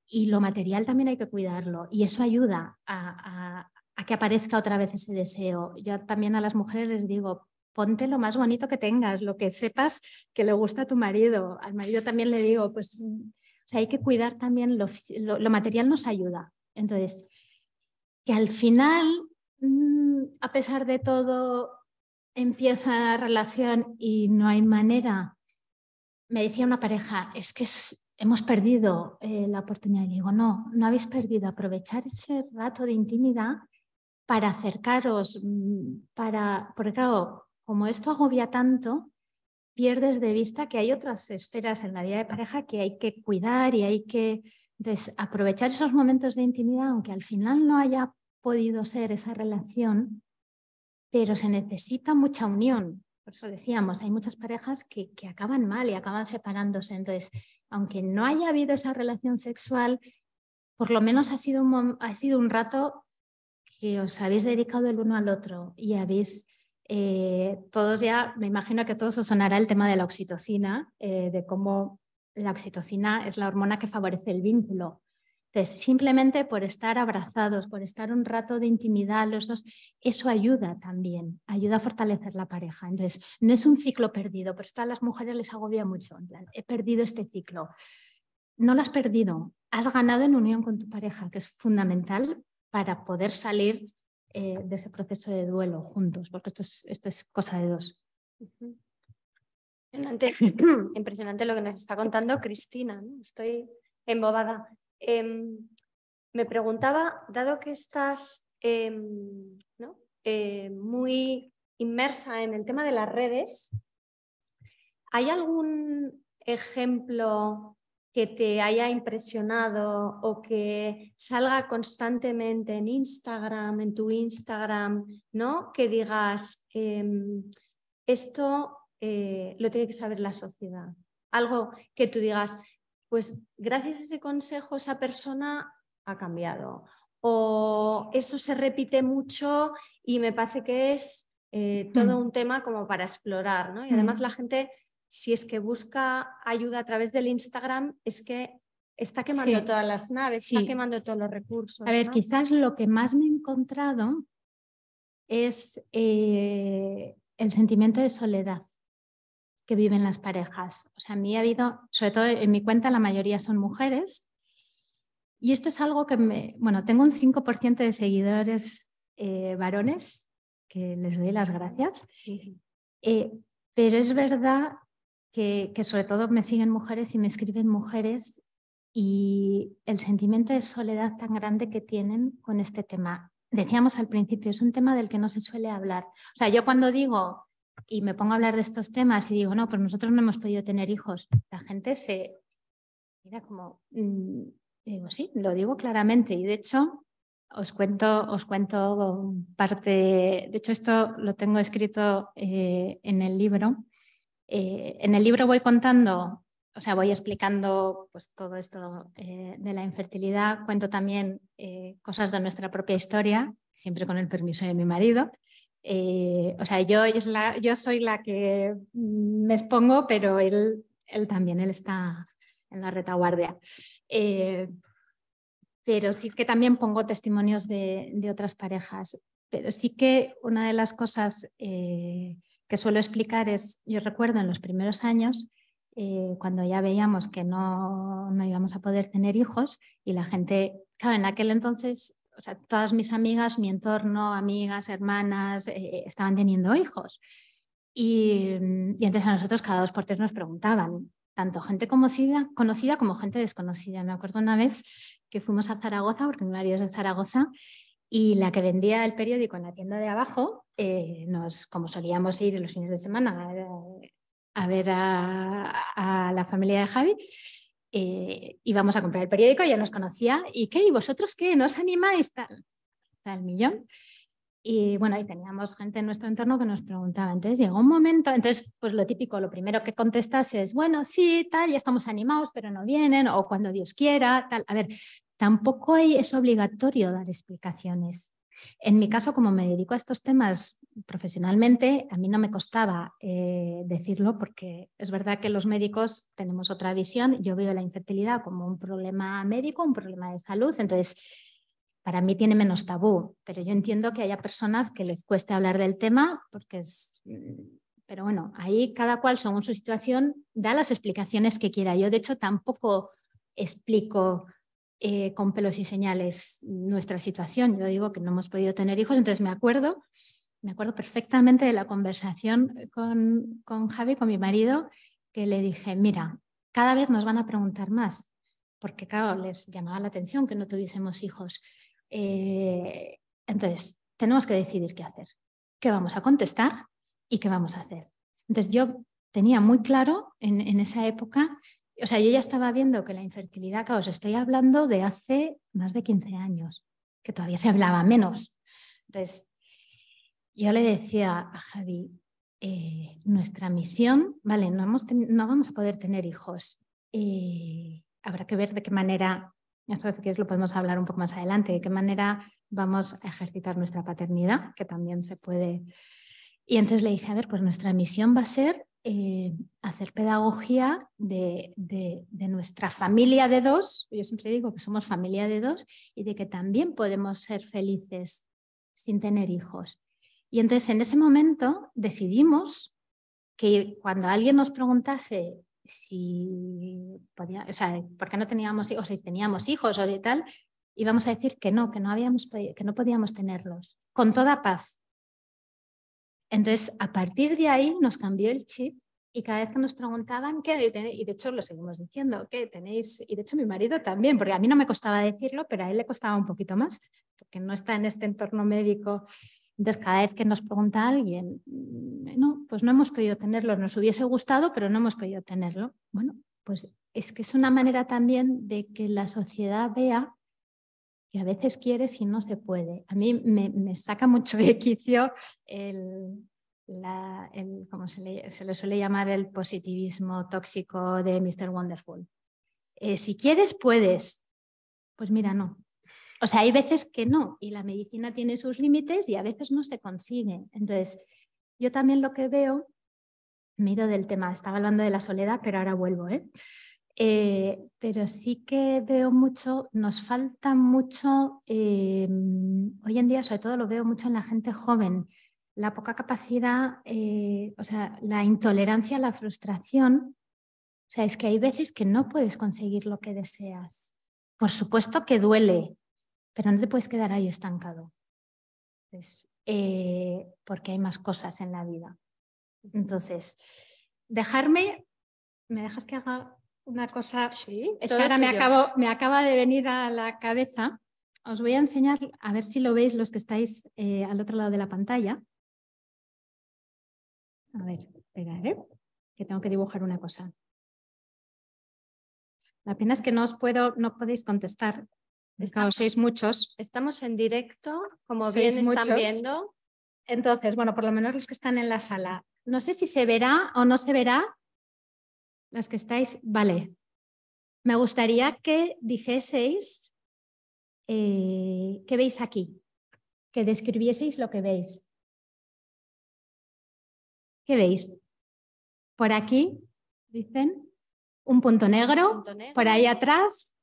y lo material también hay que cuidarlo y eso ayuda a que aparezca otra vez ese deseo. Yo también a las mujeres les digo, ponte lo más bonito que tengas, lo que sepas que le gusta a tu marido. Al marido también le digo, pues, o sea, hay que cuidar también lo material nos ayuda. Entonces, que al final, a pesar de todo, empieza la relación y no hay manera. Me decía una pareja, es que hemos perdido la oportunidad. Y digo, no habéis perdido. Aprovechar ese rato de intimidad para acercaros, porque claro, como esto agobia tanto, pierdes de vista que hay otras esferas en la vida de pareja que hay que cuidar y hay que aprovechar esos momentos de intimidad, aunque al final no haya podido ser esa relación, pero se necesita mucha unión. Por eso decíamos, hay muchas parejas que acaban mal y acaban separándose. Entonces, aunque no haya habido esa relación sexual, por lo menos ha sido un rato que os habéis dedicado el uno al otro y habéis, todos ya, me imagino que a todos os sonará el tema de la oxitocina, de cómo la oxitocina es la hormona que favorece el vínculo. Entonces, simplemente por estar abrazados, por estar un rato de intimidad los dos, eso ayuda también, ayuda a fortalecer la pareja. Entonces, no es un ciclo perdido, por eso a las mujeres les agobia mucho. En plan, he perdido este ciclo. No lo has perdido, has ganado en unión con tu pareja, que es fundamental para poder salir de ese proceso de duelo juntos, porque esto es cosa de dos. Impresionante lo que nos está contando Cristina, ¿no? Estoy embobada. me preguntaba, dado que estás ¿no? Muy inmersa en el tema de las redes, ¿hay algún ejemplo que te haya impresionado o que salga constantemente en Instagram, en tu Instagram, ¿no? Que digas, esto lo tiene que saber la sociedad? Algo que tú digas, pues gracias a ese consejo esa persona ha cambiado. O eso se repite mucho y me parece que es todo un tema como para explorar, ¿no? Y además la gente, si es que busca ayuda a través del Instagram, es que está quemando todas las naves, está quemando todos los recursos. A ver, ¿no? quizás lo que más me he encontrado es el sentimiento de soledad que viven las parejas. O sea, a mí ha habido, sobre todo en mi cuenta, la mayoría son mujeres. Y esto es algo que bueno, tengo un 5% de seguidores varones, que les doy las gracias. Pero es verdad que sobre todo me siguen mujeres y me escriben mujeres, y el sentimiento de soledad tan grande que tienen con este tema. Decíamos al principio, es un tema del que no se suele hablar. O sea, yo cuando digo y me pongo a hablar de estos temas y digo, no, pues nosotros no hemos podido tener hijos, la gente se mira como, digo, sí, lo digo claramente. Y de hecho, os cuento parte, de hecho esto lo tengo escrito en el libro. En el libro voy contando, o sea, voy explicando pues, todo esto de la infertilidad. Cuento también cosas de nuestra propia historia, siempre con el permiso de mi marido. O sea, yo soy la que me expongo, pero él también, él está en la retaguardia. Pero sí que también pongo testimonios de otras parejas. Pero sí que una de las cosas que suelo explicar es, yo recuerdo en los primeros años, cuando ya veíamos que no íbamos a poder tener hijos y la gente, claro, en aquel entonces, o sea, todas mis amigas, mi entorno, amigas, hermanas, estaban teniendo hijos. Y entonces a nosotros cada 2 por 3 nos preguntaban, tanto gente conocida como gente desconocida. Me acuerdo una vez que fuimos a Zaragoza, porque mi marido es de Zaragoza, y la que vendía el periódico en la tienda de abajo, como solíamos ir los fines de semana a ver a la familia de Javi, íbamos a comprar el periódico, ya nos conocía. ¿Y qué? ¿Y vosotros qué? ¿No os animáis? Tal millón. Y bueno, ahí teníamos gente en nuestro entorno que nos preguntaba. Entonces llegó un momento, entonces pues lo típico, lo primero que contestas es, bueno, sí, tal, ya estamos animados, pero no vienen, o cuando Dios quiera, tal. A ver, tampoco es obligatorio dar explicaciones. En mi caso, como me dedico a estos temas profesionalmente, a mí no me costaba decirlo, porque es verdad que los médicos tenemos otra visión. Yo veo la infertilidad como un problema médico, un problema de salud, entonces para mí tiene menos tabú, pero yo entiendo que haya personas que les cueste hablar del tema, porque es... Pero bueno, ahí cada cual, según su situación, da las explicaciones que quiera. Yo, de hecho, tampoco explico con pelos y señales nuestra situación. Yo digo que no hemos podido tener hijos, entonces me acuerdo perfectamente de la conversación con Javi, con mi marido, que le dije, mira, cada vez nos van a preguntar más, porque claro, les llamaba la atención que no tuviésemos hijos. Entonces, tenemos que decidir qué hacer, qué vamos a contestar y qué vamos a hacer. Entonces, yo tenía muy claro en esa época, o sea, yo ya estaba viendo que la infertilidad, claro, os estoy hablando de hace más de 15 años, que todavía se hablaba menos. Entonces, yo le decía a Javi, nuestra misión, vale, no vamos a poder tener hijos. Habrá que ver de qué manera, esto si quieres lo podemos hablar un poco más adelante, de qué manera vamos a ejercitar nuestra paternidad, que también se puede. Y entonces le dije, a ver, pues nuestra misión va a ser hacer pedagogía de nuestra familia de 2, yo siempre digo que somos familia de 2, y de que también podemos ser felices sin tener hijos. Y entonces en ese momento decidimos que cuando alguien nos preguntase si podía, o sea, por qué no teníamos hijos, si teníamos hijos o tal, íbamos a decir que no podíamos tenerlos, con toda paz. Entonces, a partir de ahí nos cambió el chip Y cada vez que nos preguntaban qué tenéis, y de hecho lo seguimos diciendo, ¿qué tenéis? Y de hecho mi marido también, porque a mí no me costaba decirlo, pero a él le costaba un poquito más, porque no está en este entorno médico. Entonces cada vez que nos pregunta alguien, no, pues no hemos podido tenerlo, nos hubiese gustado, pero no hemos podido tenerlo. Bueno, pues es que es una manera también de que la sociedad vea que a veces quieres y no se puede. A mí me saca mucho de quicio como se le suele llamar el positivismo tóxico de Mr. Wonderful. Si quieres, puedes. Pues mira, no. O sea, hay veces que no, y la medicina tiene sus límites y a veces no se consigue. Entonces, yo también lo que veo, me he ido del tema, estaba hablando de la soledad, pero ahora vuelvo, pero sí que veo mucho, nos falta mucho, hoy en día sobre todo lo veo mucho en la gente joven, la poca capacidad, o sea, la intolerancia a la frustración. O sea, es que hay veces que no puedes conseguir lo que deseas. Por supuesto que duele, pero no te puedes quedar ahí estancado. Entonces, porque hay más cosas en la vida. Entonces, ¿me dejas que haga una cosa? Sí, es que ahora me acaba de venir a la cabeza. Os voy a enseñar, a ver si lo veis los que estáis al otro lado de la pantalla. A ver, espera, que tengo que dibujar una cosa. La pena es que no podéis contestar. Sois muchos. Estamos en directo, como Sois bien están muchos. viendo. Entonces, bueno, por lo menos los que están en la sala. No sé si se verá o no se verá. Los que estáis, vale. Me gustaría que dijeseis qué veis aquí, que describieseis lo que veis. ¿Qué veis? Por aquí, dicen, un punto negro. Por ahí atrás,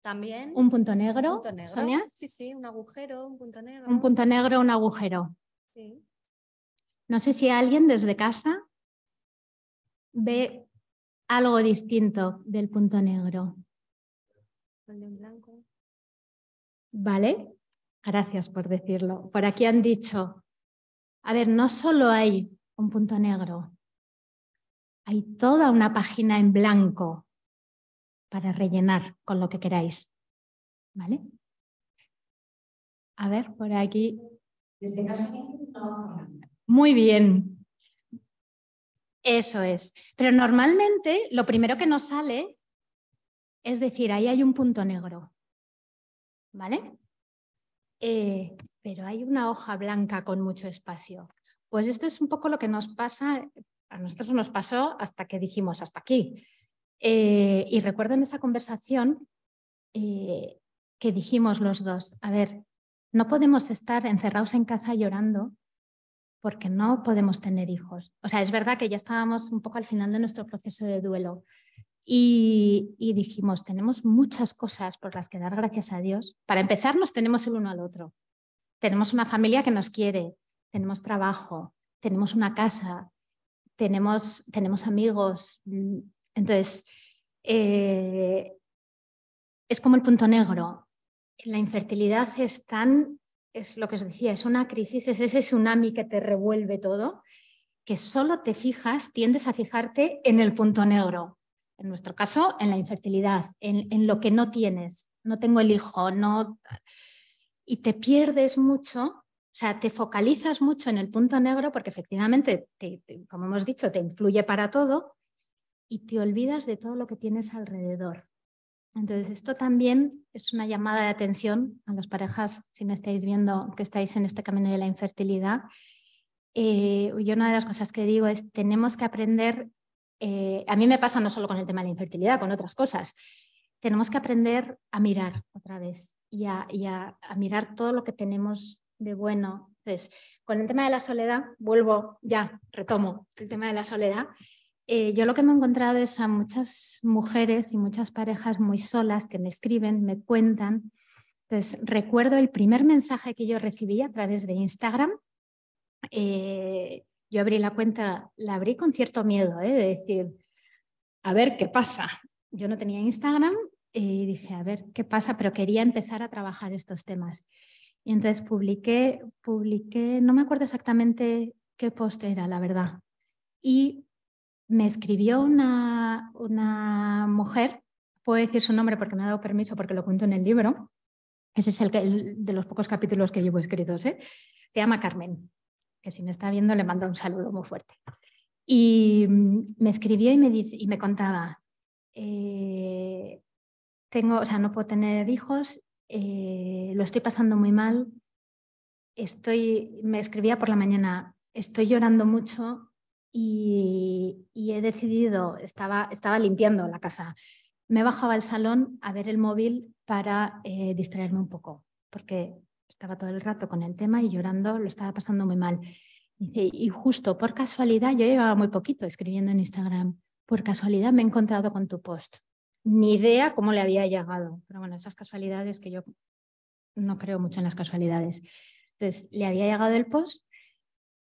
También. un punto negro. ¿Un punto negro? Sonia. Sí, un agujero, un punto negro. Un punto negro, un agujero. Sí. No sé si alguien desde casa ve algo distinto del punto negro. El de un blanco. Vale, gracias por decirlo. Por aquí han dicho, a ver, no solo hay un punto negro, hay toda una página en blanco para rellenar con lo que queráis. ¿Vale? A ver, por aquí. Desde casa. Muy bien. Eso es. Pero normalmente lo primero que nos sale es decir, ahí hay un punto negro. ¿Vale? Pero hay una hoja blanca con mucho espacio. Pues esto es un poco lo que nos pasa, a nosotros nos pasó hasta que dijimos hasta aquí. Y recuerdo en esa conversación que dijimos los dos, a ver, no podemos estar encerrados en casa llorando porque no podemos tener hijos. O sea, es verdad que ya estábamos un poco al final de nuestro proceso de duelo y dijimos, tenemos muchas cosas por las que dar gracias a Dios. Para empezar, nos tenemos el uno al otro. Tenemos una familia que nos quiere, tenemos trabajo, tenemos una casa, tenemos amigos. Entonces, es como el punto negro. La infertilidad es lo que os decía, es una crisis, es ese tsunami que te revuelve todo, que solo tiendes a fijarte en el punto negro. En nuestro caso, en la infertilidad, en lo que no tienes. No tengo el hijo, no... Y te pierdes mucho, o sea, te focalizas mucho en el punto negro porque efectivamente, como hemos dicho, te influye para todo y te olvidas de todo lo que tienes alrededor. Entonces, esto también es una llamada de atención a las parejas, si me estáis viendo que estáis en este camino de la infertilidad. Yo una de las cosas que digo es, tenemos que aprender, a mí me pasa no solo con el tema de la infertilidad, con otras cosas, tenemos que aprender a mirar otra vez y a mirar todo lo que tenemos de bueno. Entonces, con el tema de la soledad, retomo el tema de la soledad. Yo lo que me he encontrado es a muchas mujeres y muchas parejas muy solas que me escriben, me cuentan. Entonces, recuerdo el primer mensaje que yo recibí a través de Instagram. Yo abrí la cuenta, la abrí con cierto miedo, de decir, a ver qué pasa. Yo no tenía Instagram y dije, a ver qué pasa, pero quería empezar a trabajar estos temas. Y entonces publiqué, no me acuerdo exactamente qué post era, la verdad. Y me escribió una mujer, puedo decir su nombre porque me ha dado permiso porque lo cuento en el libro, ese es el de los pocos capítulos que llevo escritos, se llama Carmen, que si me está viendo le mando un saludo muy fuerte. Y me escribió y me contaba, no puedo tener hijos, lo estoy pasando muy mal, me escribía por la mañana, estoy llorando mucho y he decidido, estaba limpiando la casa, me bajaba al salón a ver el móvil para distraerme un poco, porque estaba todo el rato con el tema y llorando, lo estaba pasando muy mal. Dice, y justo por casualidad, yo llevaba muy poquito escribiendo en Instagram, por casualidad me he encontrado con tu post. Ni idea cómo le había llegado, pero bueno, esas casualidades que yo no creo mucho en las casualidades. Entonces, le había llegado el post,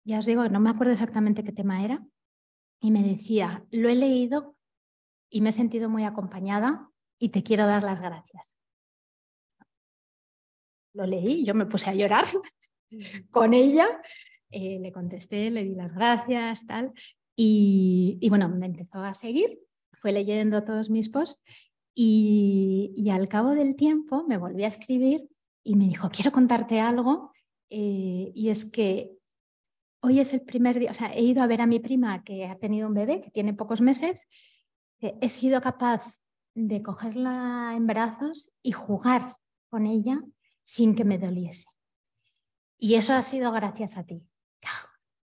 ya os digo, no me acuerdo exactamente qué tema era, y me decía, lo he leído y me he sentido muy acompañada y te quiero dar las gracias. Lo leí, yo me puse a llorar con ella, le contesté, le di las gracias, tal, y bueno, me empezó a seguir, fue leyendo todos mis posts y al cabo del tiempo me volví a escribir y me dijo, quiero contarte algo, y es que hoy es el primer día, o sea, he ido a ver a mi prima que ha tenido un bebé, que tiene pocos meses, he sido capaz de cogerla en brazos y jugar con ella sin que me doliese. Y eso ha sido gracias a ti.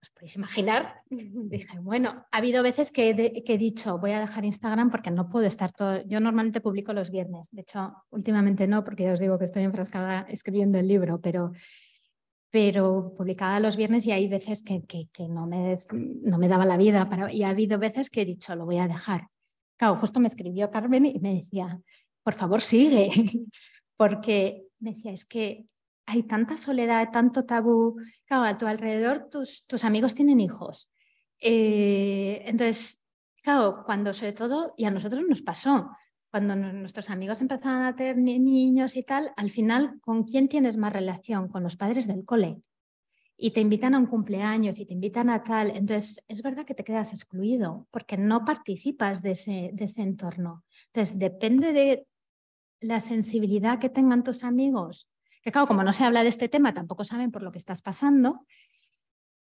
¿Os podéis imaginar? Dije, bueno, ha habido veces que he dicho, voy a dejar Instagram porque no puedo estar todo. Yo normalmente publico los viernes. De hecho, últimamente no, porque ya os digo que estoy enfrascada escribiendo el libro, pero publicaba los viernes y hay veces que no me daba la vida. Y ha habido veces que he dicho, lo voy a dejar. Claro, justo me escribió Carmen y me decía, por favor, sigue. Porque me decía, es que hay tanta soledad, tanto tabú. Claro, a tu alrededor tus amigos tienen hijos. Entonces, claro, cuando sobre todo, y a nosotros nos pasó, cuando nuestros amigos empezaban a tener niños y tal, al final, ¿con quién tienes más relación? Con los padres del cole. Y te invitan a un cumpleaños y te invitan a tal. Entonces, es verdad que te quedas excluido porque no participas de ese entorno. Entonces, depende de la sensibilidad que tengan tus amigos, que claro, como no se habla de este tema, tampoco saben por lo que estás pasando.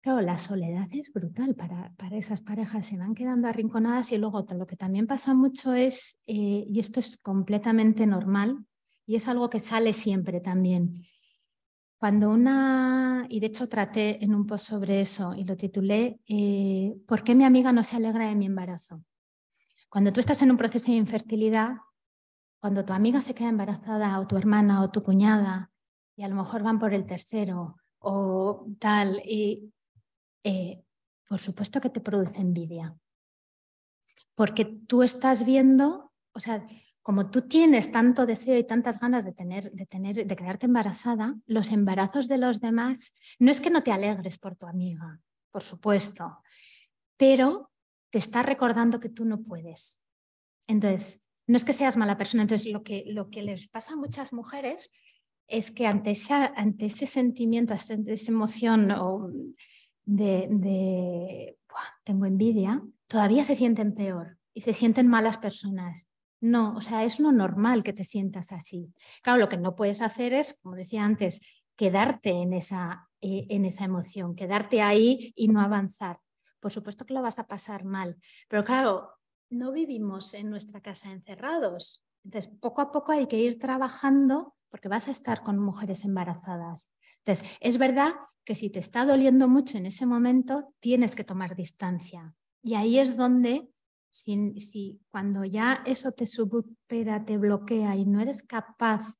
Claro, la soledad es brutal para esas parejas, se van quedando arrinconadas y luego lo que también pasa mucho es, y esto es completamente normal, y es algo que sale siempre también, cuando y de hecho traté en un post sobre eso y lo titulé, ¿por qué mi amiga no se alegra de mi embarazo? Cuando tú estás en un proceso de infertilidad, cuando tu amiga se queda embarazada o tu hermana o tu cuñada y a lo mejor van por el tercero o tal, y por supuesto que te produce envidia. Porque tú estás viendo, o sea, como tú tienes tanto deseo y tantas ganas de quedarte embarazada, los embarazos de los demás, no es que no te alegres por tu amiga, por supuesto, pero te está recordando que tú no puedes. Entonces, no es que seas mala persona. Entonces, lo que les pasa a muchas mujeres es que ante ese sentimiento, ante esa emoción tengo envidia, todavía se sienten peor y se sienten malas personas. No, o sea, es lo normal que te sientas así. Claro, lo que no puedes hacer es, como decía antes, quedarte en esa emoción, quedarte ahí y no avanzar. Por supuesto que lo vas a pasar mal, pero claro, no vivimos en nuestra casa encerrados. Entonces, poco a poco hay que ir trabajando porque vas a estar con mujeres embarazadas. Entonces, es verdad que si te está doliendo mucho en ese momento, tienes que tomar distancia. Y ahí es donde, cuando ya eso te supera, te bloquea y no eres capaz,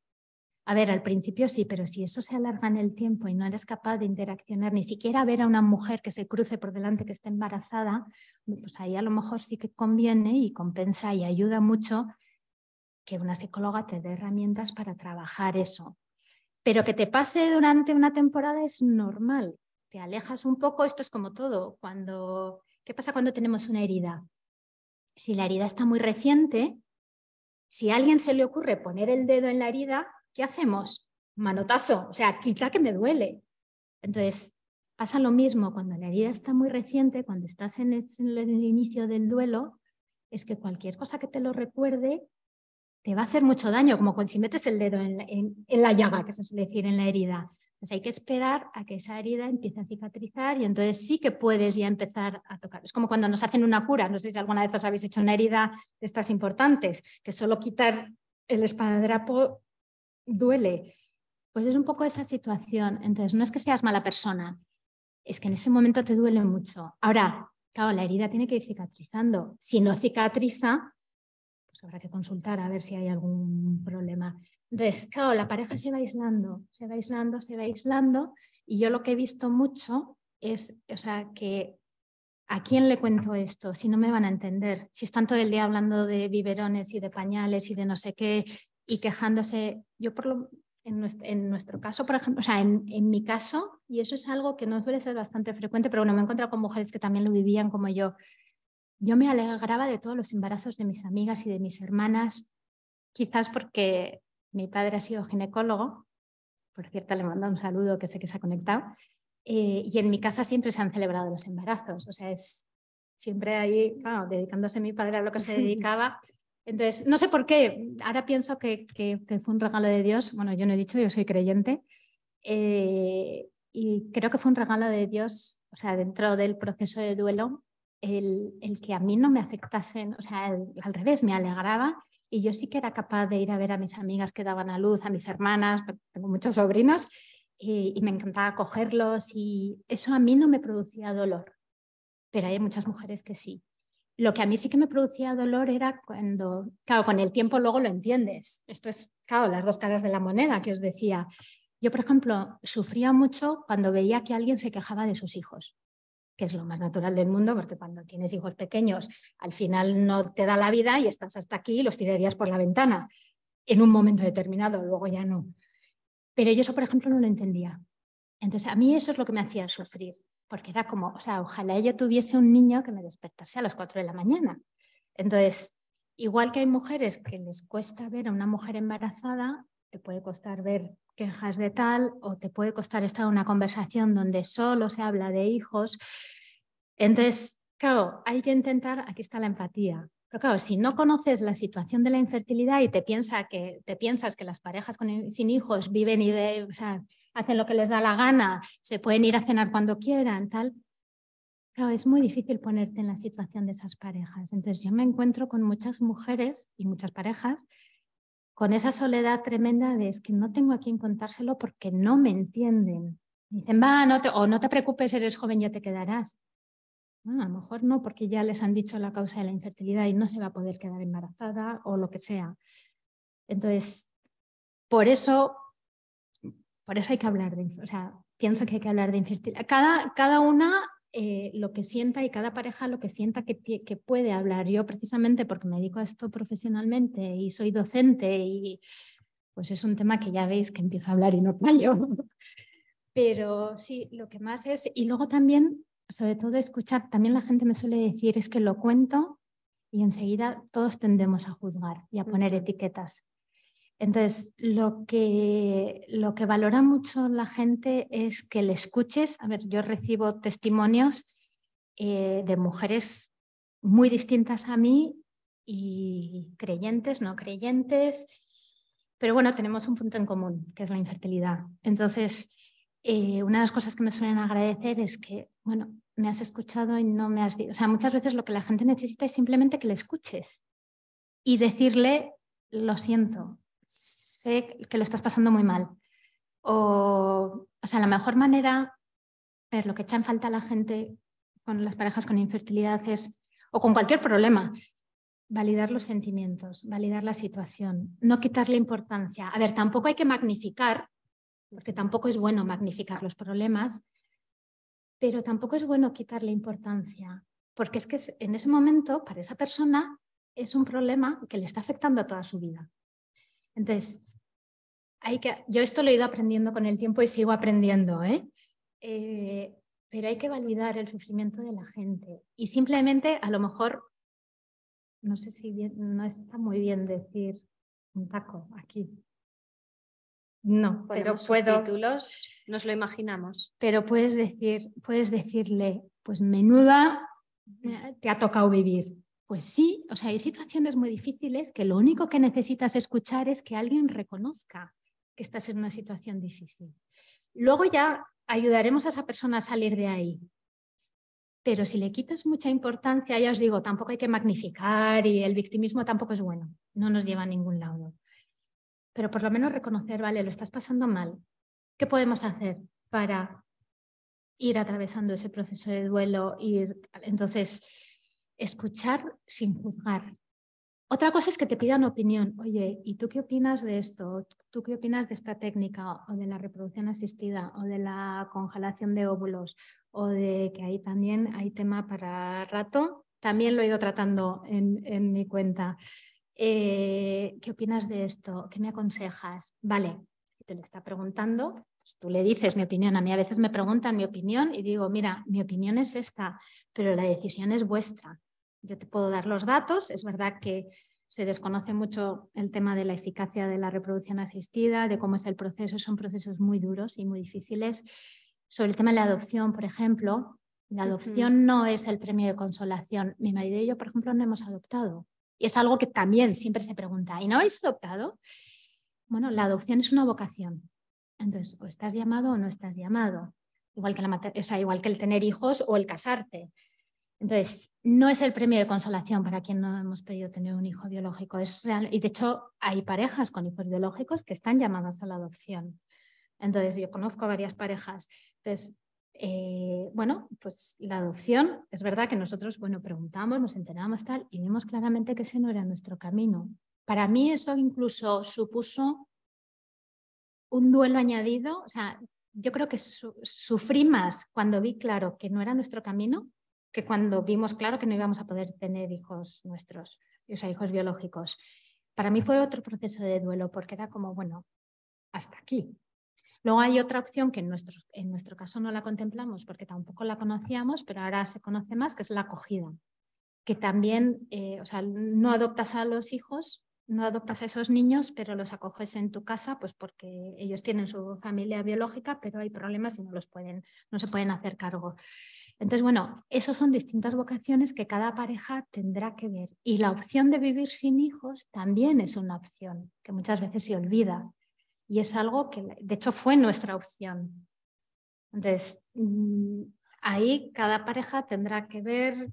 a ver, al principio sí, pero si eso se alarga en el tiempo y no eres capaz de interaccionar, ni siquiera ver a una mujer que se cruce por delante que esté embarazada, pues ahí a lo mejor sí que conviene y compensa y ayuda mucho que una psicóloga te dé herramientas para trabajar eso. Pero que te pase durante una temporada es normal. Te alejas un poco, esto es como todo. ¿Qué pasa cuando tenemos una herida? Si la herida está muy reciente, si a alguien se le ocurre poner el dedo en la herida, ¿qué hacemos? Manotazo, o sea, quita que me duele. Entonces, pasa lo mismo cuando la herida está muy reciente, cuando estás en el inicio del duelo, es que cualquier cosa que te lo recuerde te va a hacer mucho daño, como si metes el dedo en la llaga, que se suele decir, en la herida. Pues hay que esperar a que esa herida empiece a cicatrizar y entonces sí que puedes ya empezar a tocar. Es como cuando nos hacen una cura, no sé si alguna vez os habéis hecho una herida de estas importantes, que solo quitar el esparadrapo duele. Pues es un poco esa situación. Entonces no es que seas mala persona, es que en ese momento te duele mucho. Ahora, claro, la herida tiene que ir cicatrizando. Si no cicatriza, pues habrá que consultar a ver si hay algún problema. Entonces, claro, la pareja se va aislando, se va aislando, se va aislando, y yo lo que he visto mucho es, o sea, que ¿a quién le cuento esto? Si no me van a entender, si están todo el día hablando de biberones y de pañales y de no sé qué y quejándose. Yo en nuestro caso, por ejemplo, o sea, en mi caso, y eso es algo que no suele ser bastante frecuente, pero bueno, me he encontrado con mujeres que también lo vivían como yo me alegraba de todos los embarazos de mis amigas y de mis hermanas, quizás porque mi padre ha sido ginecólogo, por cierto, le mando un saludo que sé que se ha conectado, y en mi casa siempre se han celebrado los embarazos, o sea, es siempre ahí, claro, dedicándose mi padre a lo que se dedicaba. Entonces, no sé por qué, ahora pienso que fue un regalo de Dios, bueno, yo no he dicho, yo soy creyente, y creo que fue un regalo de Dios, o sea, dentro del proceso de duelo, el que a mí no me afectasen, o sea, al revés, me alegraba y yo sí que era capaz de ir a ver a mis amigas que daban a luz, a mis hermanas, tengo muchos sobrinos, y me encantaba cogerlos y eso a mí no me producía dolor, pero hay muchas mujeres que sí. Lo que a mí sí que me producía dolor era cuando, claro, con el tiempo luego lo entiendes. Esto es, claro, las dos caras de la moneda que os decía. Yo, por ejemplo, sufría mucho cuando veía que alguien se quejaba de sus hijos, que es lo más natural del mundo, porque cuando tienes hijos pequeños, al final no te da la vida y estás hasta aquí y los tirarías por la ventana en un momento determinado, luego ya no. Pero yo eso, por ejemplo, no lo entendía. Entonces, a mí eso es lo que me hacía sufrir, porque era como, o sea, ojalá yo tuviese un niño que me despertase a las 4 de la mañana. Entonces, igual que hay mujeres que les cuesta ver a una mujer embarazada, te puede costar ver quejas de tal o te puede costar estar en una conversación donde solo se habla de hijos. Entonces, claro, hay que intentar, aquí está la empatía. Pero claro, si no conoces la situación de la infertilidad y te piensas que las parejas sin hijos viven o sea, hacen lo que les da la gana, se pueden ir a cenar cuando quieran, tal. Claro, es muy difícil ponerte en la situación de esas parejas. Entonces yo me encuentro con muchas mujeres y muchas parejas con esa soledad tremenda de es que no tengo a quién contárselo porque no me entienden. Dicen, va, no te preocupes, eres joven, ya te quedarás. Bueno, a lo mejor no, porque ya les han dicho la causa de la infertilidad y no se va a poder quedar embarazada o lo que sea. Entonces, por eso hay que hablar o sea, pienso que hay que hablar de infertilidad. Cada una lo que sienta y cada pareja lo que sienta que puede hablar. Yo precisamente porque me dedico a esto profesionalmente y soy docente y pues es un tema que ya veis que empiezo a hablar y no callo. Pero sí, lo que más es, y luego también, sobre todo escuchar, también la gente me suele decir es que lo cuento y enseguida todos tendemos a juzgar y a poner etiquetas. Entonces, lo que valora mucho la gente es que le escuches. A ver, yo recibo testimonios de mujeres muy distintas a mí y creyentes, no creyentes, pero bueno, tenemos un punto en común, que es la infertilidad. Entonces, una de las cosas que me suelen agradecer es que, bueno, me has escuchado y no me has dicho. O sea, muchas veces lo que la gente necesita es simplemente que le escuches y decirle, lo siento, sé que lo estás pasando muy mal. O sea, la mejor manera, ver lo que echa en falta a la gente con las parejas con infertilidad es, o con cualquier problema, validar los sentimientos, validar la situación, no quitarle importancia. A ver, tampoco hay que magnificar, porque tampoco es bueno magnificar los problemas, pero tampoco es bueno quitarle importancia, porque es que en ese momento, para esa persona, es un problema que le está afectando a toda su vida. Entonces, yo esto lo he ido aprendiendo con el tiempo y sigo aprendiendo, pero hay que validar el sufrimiento de la gente y simplemente, a lo mejor, no sé si no está muy bien decir un taco aquí. No, pero puedo. Subtítulos, nos lo imaginamos. Pero puedes decirle, pues menuda te ha tocado vivir. Pues sí, o sea, hay situaciones muy difíciles que lo único que necesitas escuchar es que alguien reconozca que estás en una situación difícil. Luego ya ayudaremos a esa persona a salir de ahí. Pero si le quitas mucha importancia, ya os digo, tampoco hay que magnificar y el victimismo tampoco es bueno, no nos lleva a ningún lado. Pero por lo menos reconocer, vale, lo estás pasando mal. ¿Qué podemos hacer para ir atravesando ese proceso de duelo? Entonces, escuchar sin juzgar. Otra cosa es que te pidan opinión. Oye, ¿y tú qué opinas de esto? ¿Tú qué opinas de esta técnica o de la reproducción asistida o de la congelación de óvulos o de que ahí también hay tema para rato? También lo he ido tratando en mi cuenta. ¿Qué opinas de esto? ¿Qué me aconsejas? Vale, si te lo está preguntando, pues tú le dices mi opinión. A mí a veces me preguntan mi opinión y digo, mira, mi opinión es esta, pero la decisión es vuestra. Yo te puedo dar los datos, es verdad que se desconoce mucho el tema de la eficacia de la reproducción asistida, de cómo es el proceso, son procesos muy duros y muy difíciles. Sobre el tema de la adopción, por ejemplo, la adopción no es el premio de consolación. Mi marido y yo, por ejemplo, no hemos adoptado. Y es algo que también siempre se pregunta, ¿y no habéis adoptado? Bueno, la adopción es una vocación. Entonces, o estás llamado o no estás llamado. Igual que, igual que el tener hijos o el casarte. Entonces, no es el premio de consolación para quien no hemos podido tener un hijo biológico. Es real. Y de hecho, hay parejas con hijos biológicos que están llamadas a la adopción. Entonces, yo conozco varias parejas. Entonces, bueno, pues la adopción, es verdad que nosotros, bueno, preguntamos, nos enteramos tal y vimos claramente que ese no era nuestro camino. Para mí eso incluso supuso un duelo añadido. O sea, yo creo que sufrí más cuando vi claro que no era nuestro camino que cuando vimos claro que no íbamos a poder tener hijos nuestros, o sea, hijos biológicos. Para mí fue otro proceso de duelo porque era como, bueno, hasta aquí. Luego hay otra opción que en nuestro caso no la contemplamos porque tampoco la conocíamos, pero ahora se conoce más, que es la acogida. Que también, o sea, no adoptas a los hijos, no adoptas a esos niños, pero los acoges en tu casa, pues porque ellos tienen su familia biológica, pero hay problemas y no se pueden hacer cargo. Entonces, bueno, esos son distintas vocaciones que cada pareja tendrá que ver. Y la opción de vivir sin hijos también es una opción que muchas veces se olvida. Y es algo que, de hecho, fue nuestra opción. Entonces, ahí cada pareja tendrá que ver,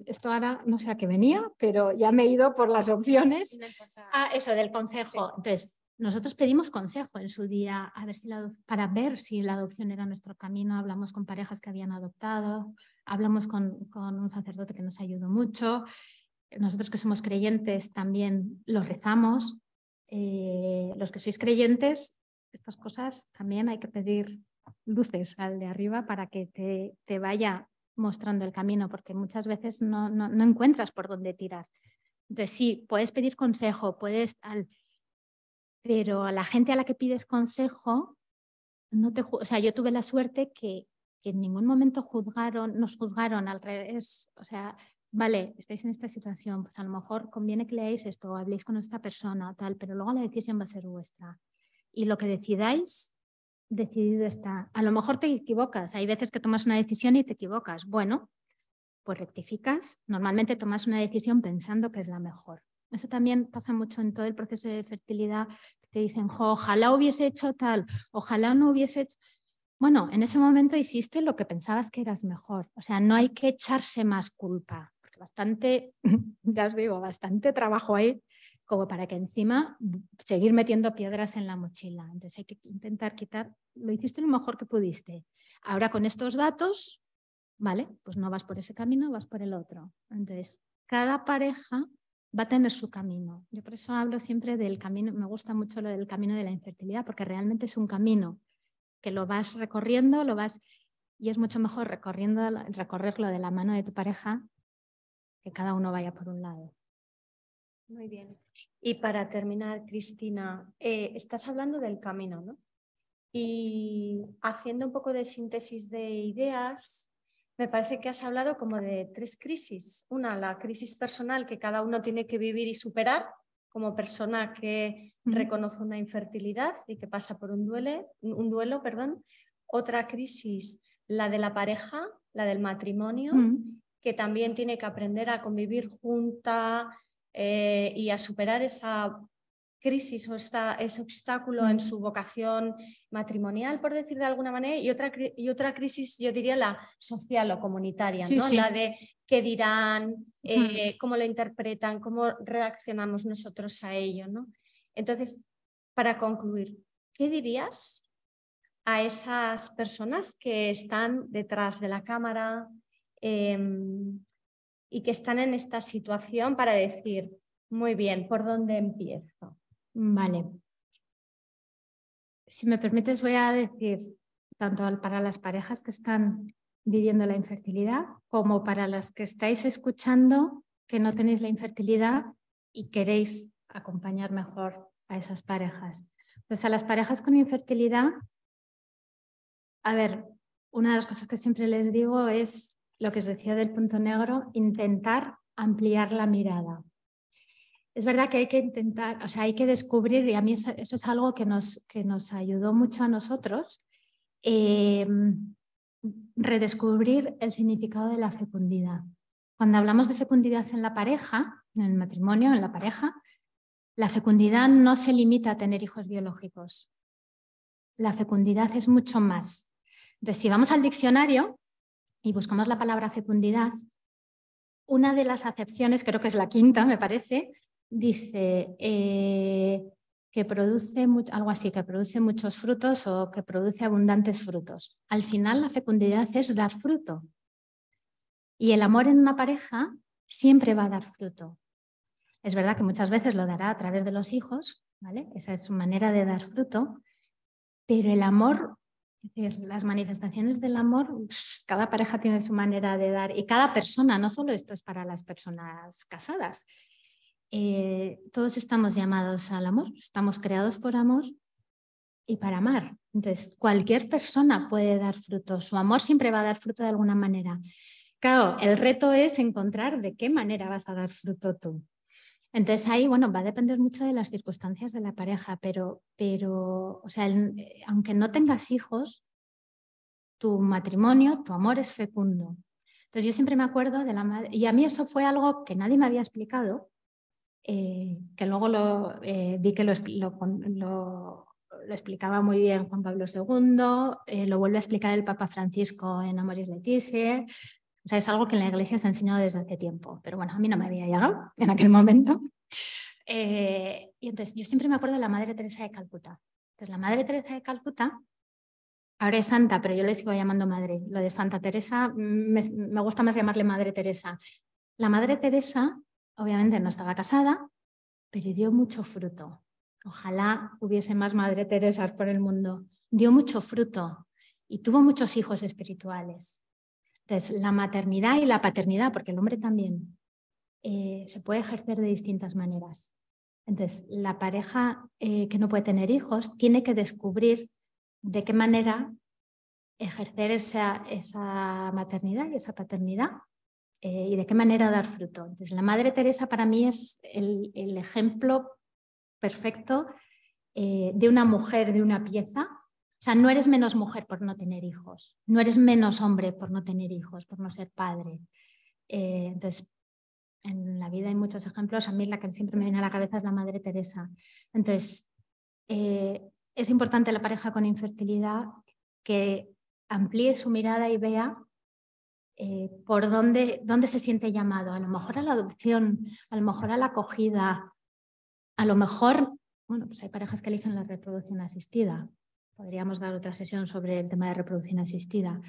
esto ahora no sé a qué venía, pero ya me he ido por las opciones. Eso del consejo. Sí. Entonces, nosotros pedimos consejo en su día a ver para ver si la adopción era nuestro camino. Hablamos con parejas que habían adoptado, hablamos con un sacerdote que nos ayudó mucho. Nosotros que somos creyentes también lo rezamos. Los que sois creyentes, estas cosas también hay que pedir luces al de arriba para que te vaya mostrando el camino, porque muchas veces no encuentras por dónde tirar. Entonces sí, puedes pedir consejo, pero a la gente a la que pides consejo, o sea, yo tuve la suerte que en ningún momento nos juzgaron al revés. O sea, vale, estáis en esta situación, pues a lo mejor conviene que leáis esto o habléis con esta persona, tal, pero luego la decisión va a ser vuestra. Y lo que decidáis, decidido está. A lo mejor te equivocas, hay veces que tomas una decisión y te equivocas. Bueno, pues rectificas. Normalmente tomas una decisión pensando que es la mejor. Eso también pasa mucho en todo el proceso de fertilidad. Te dicen, ojalá hubiese hecho tal, ojalá no hubiese hecho. Bueno, en ese momento hiciste lo que pensabas que eras mejor. O sea, no hay que echarse más culpa, porque bastante, ya os digo, bastante trabajo hay como para que encima seguir metiendo piedras en la mochila. Entonces hay que intentar quitar, lo hiciste lo mejor que pudiste. Ahora con estos datos, vale, pues no vas por ese camino, vas por el otro. Entonces, cada pareja va a tener su camino. Yo por eso hablo siempre del camino, me gusta mucho lo del camino de la infertilidad, porque realmente es un camino que lo vas recorriendo, y es mucho mejor recorrerlo de la mano de tu pareja que cada uno vaya por un lado. Muy bien. Y para terminar, Cristina, estás hablando del camino, ¿no? Y haciendo un poco de síntesis de ideas, me parece que has hablado como de 3 crisis. Una, la crisis personal que cada uno tiene que vivir y superar, como persona que reconoce una infertilidad y que pasa por un duelo, perdón. Otra crisis, la de la pareja, la del matrimonio, que también tiene que aprender a convivir junta y a superar esa crisis o ese obstáculo en su vocación matrimonial, por decir de alguna manera, y otra crisis, yo diría la social o comunitaria, Sí, ¿no? sí. La de qué dirán, cómo lo interpretan, cómo reaccionamos nosotros a ello, ¿no? Entonces, para concluir, ¿qué dirías a esas personas que están detrás de la cámara y que están en esta situación para decir, muy bien, ¿por dónde empiezo? Vale. Si me permites, voy a decir, tanto para las parejas que están viviendo la infertilidad como para las que estáis escuchando que no tenéis la infertilidad y queréis acompañar mejor a esas parejas. Entonces, a las parejas con infertilidad, a ver, una de las cosas que siempre les digo es lo que os decía del punto negro, intentar ampliar la mirada. Es verdad que hay que intentar, o sea, hay que descubrir, y a mí eso es algo que nos ayudó mucho a nosotros, redescubrir el significado de la fecundidad. Cuando hablamos de fecundidad en la pareja, en el matrimonio, en la pareja, la fecundidad no se limita a tener hijos biológicos. La fecundidad es mucho más. Entonces, si vamos al diccionario y buscamos la palabra fecundidad, una de las acepciones, creo que es la quinta, me parece, dice que produce algo así, que produce muchos frutos o que produce abundantes frutos. Al final, la fecundidad es dar fruto. Y el amor en una pareja siempre va a dar fruto. Es verdad que muchas veces lo dará a través de los hijos, ¿vale? Esa es su manera de dar fruto, pero el amor, es decir, las manifestaciones del amor, cada pareja tiene su manera de dar y cada persona, no solo esto es para las personas casadas, todos estamos llamados al amor, estamos creados por amor y para amar. Entonces, cualquier persona puede dar fruto, su amor siempre va a dar fruto de alguna manera. Claro, el reto es encontrar de qué manera vas a dar fruto tú. Entonces ahí, bueno, va a depender mucho de las circunstancias de la pareja, pero o sea, aunque no tengas hijos, tu matrimonio, tu amor es fecundo. Entonces yo siempre me acuerdo de la madre, y a mí eso fue algo que nadie me había explicado, que luego vi que lo explicaba muy bien Juan Pablo II, lo vuelve a explicar el Papa Francisco en Amoris Laetitia. O sea, es algo que en la Iglesia se ha enseñado desde hace tiempo, pero bueno, a mí no me había llegado en aquel momento. Y entonces yo siempre me acuerdo de la Madre Teresa de Calcuta. Entonces la Madre Teresa de Calcuta ahora es santa, pero yo le sigo llamando madre. Lo de Santa Teresa me gusta más llamarle Madre Teresa. La Madre Teresa obviamente no estaba casada, pero dio mucho fruto. Ojalá hubiese más Madre Teresas por el mundo. Dio mucho fruto y tuvo muchos hijos espirituales. Entonces, la maternidad y la paternidad, porque el hombre también, se puede ejercer de distintas maneras. Entonces, la pareja que no puede tener hijos tiene que descubrir de qué manera ejercer esa maternidad y esa paternidad y de qué manera dar fruto. Entonces, la Madre Teresa para mí es el ejemplo perfecto de una mujer, de una pieza. O sea, no eres menos mujer por no tener hijos, no eres menos hombre por no tener hijos, por no ser padre. Entonces, en la vida hay muchos ejemplos. A mí la que siempre me viene a la cabeza es la Madre Teresa. Entonces, es importante la pareja con infertilidad que amplíe su mirada y vea por dónde se siente llamado. A lo mejor a la adopción, a lo mejor a la acogida, a lo mejor, bueno, pues hay parejas que eligen la reproducción asistida. Podríamos dar otra sesión sobre el tema de reproducción asistida.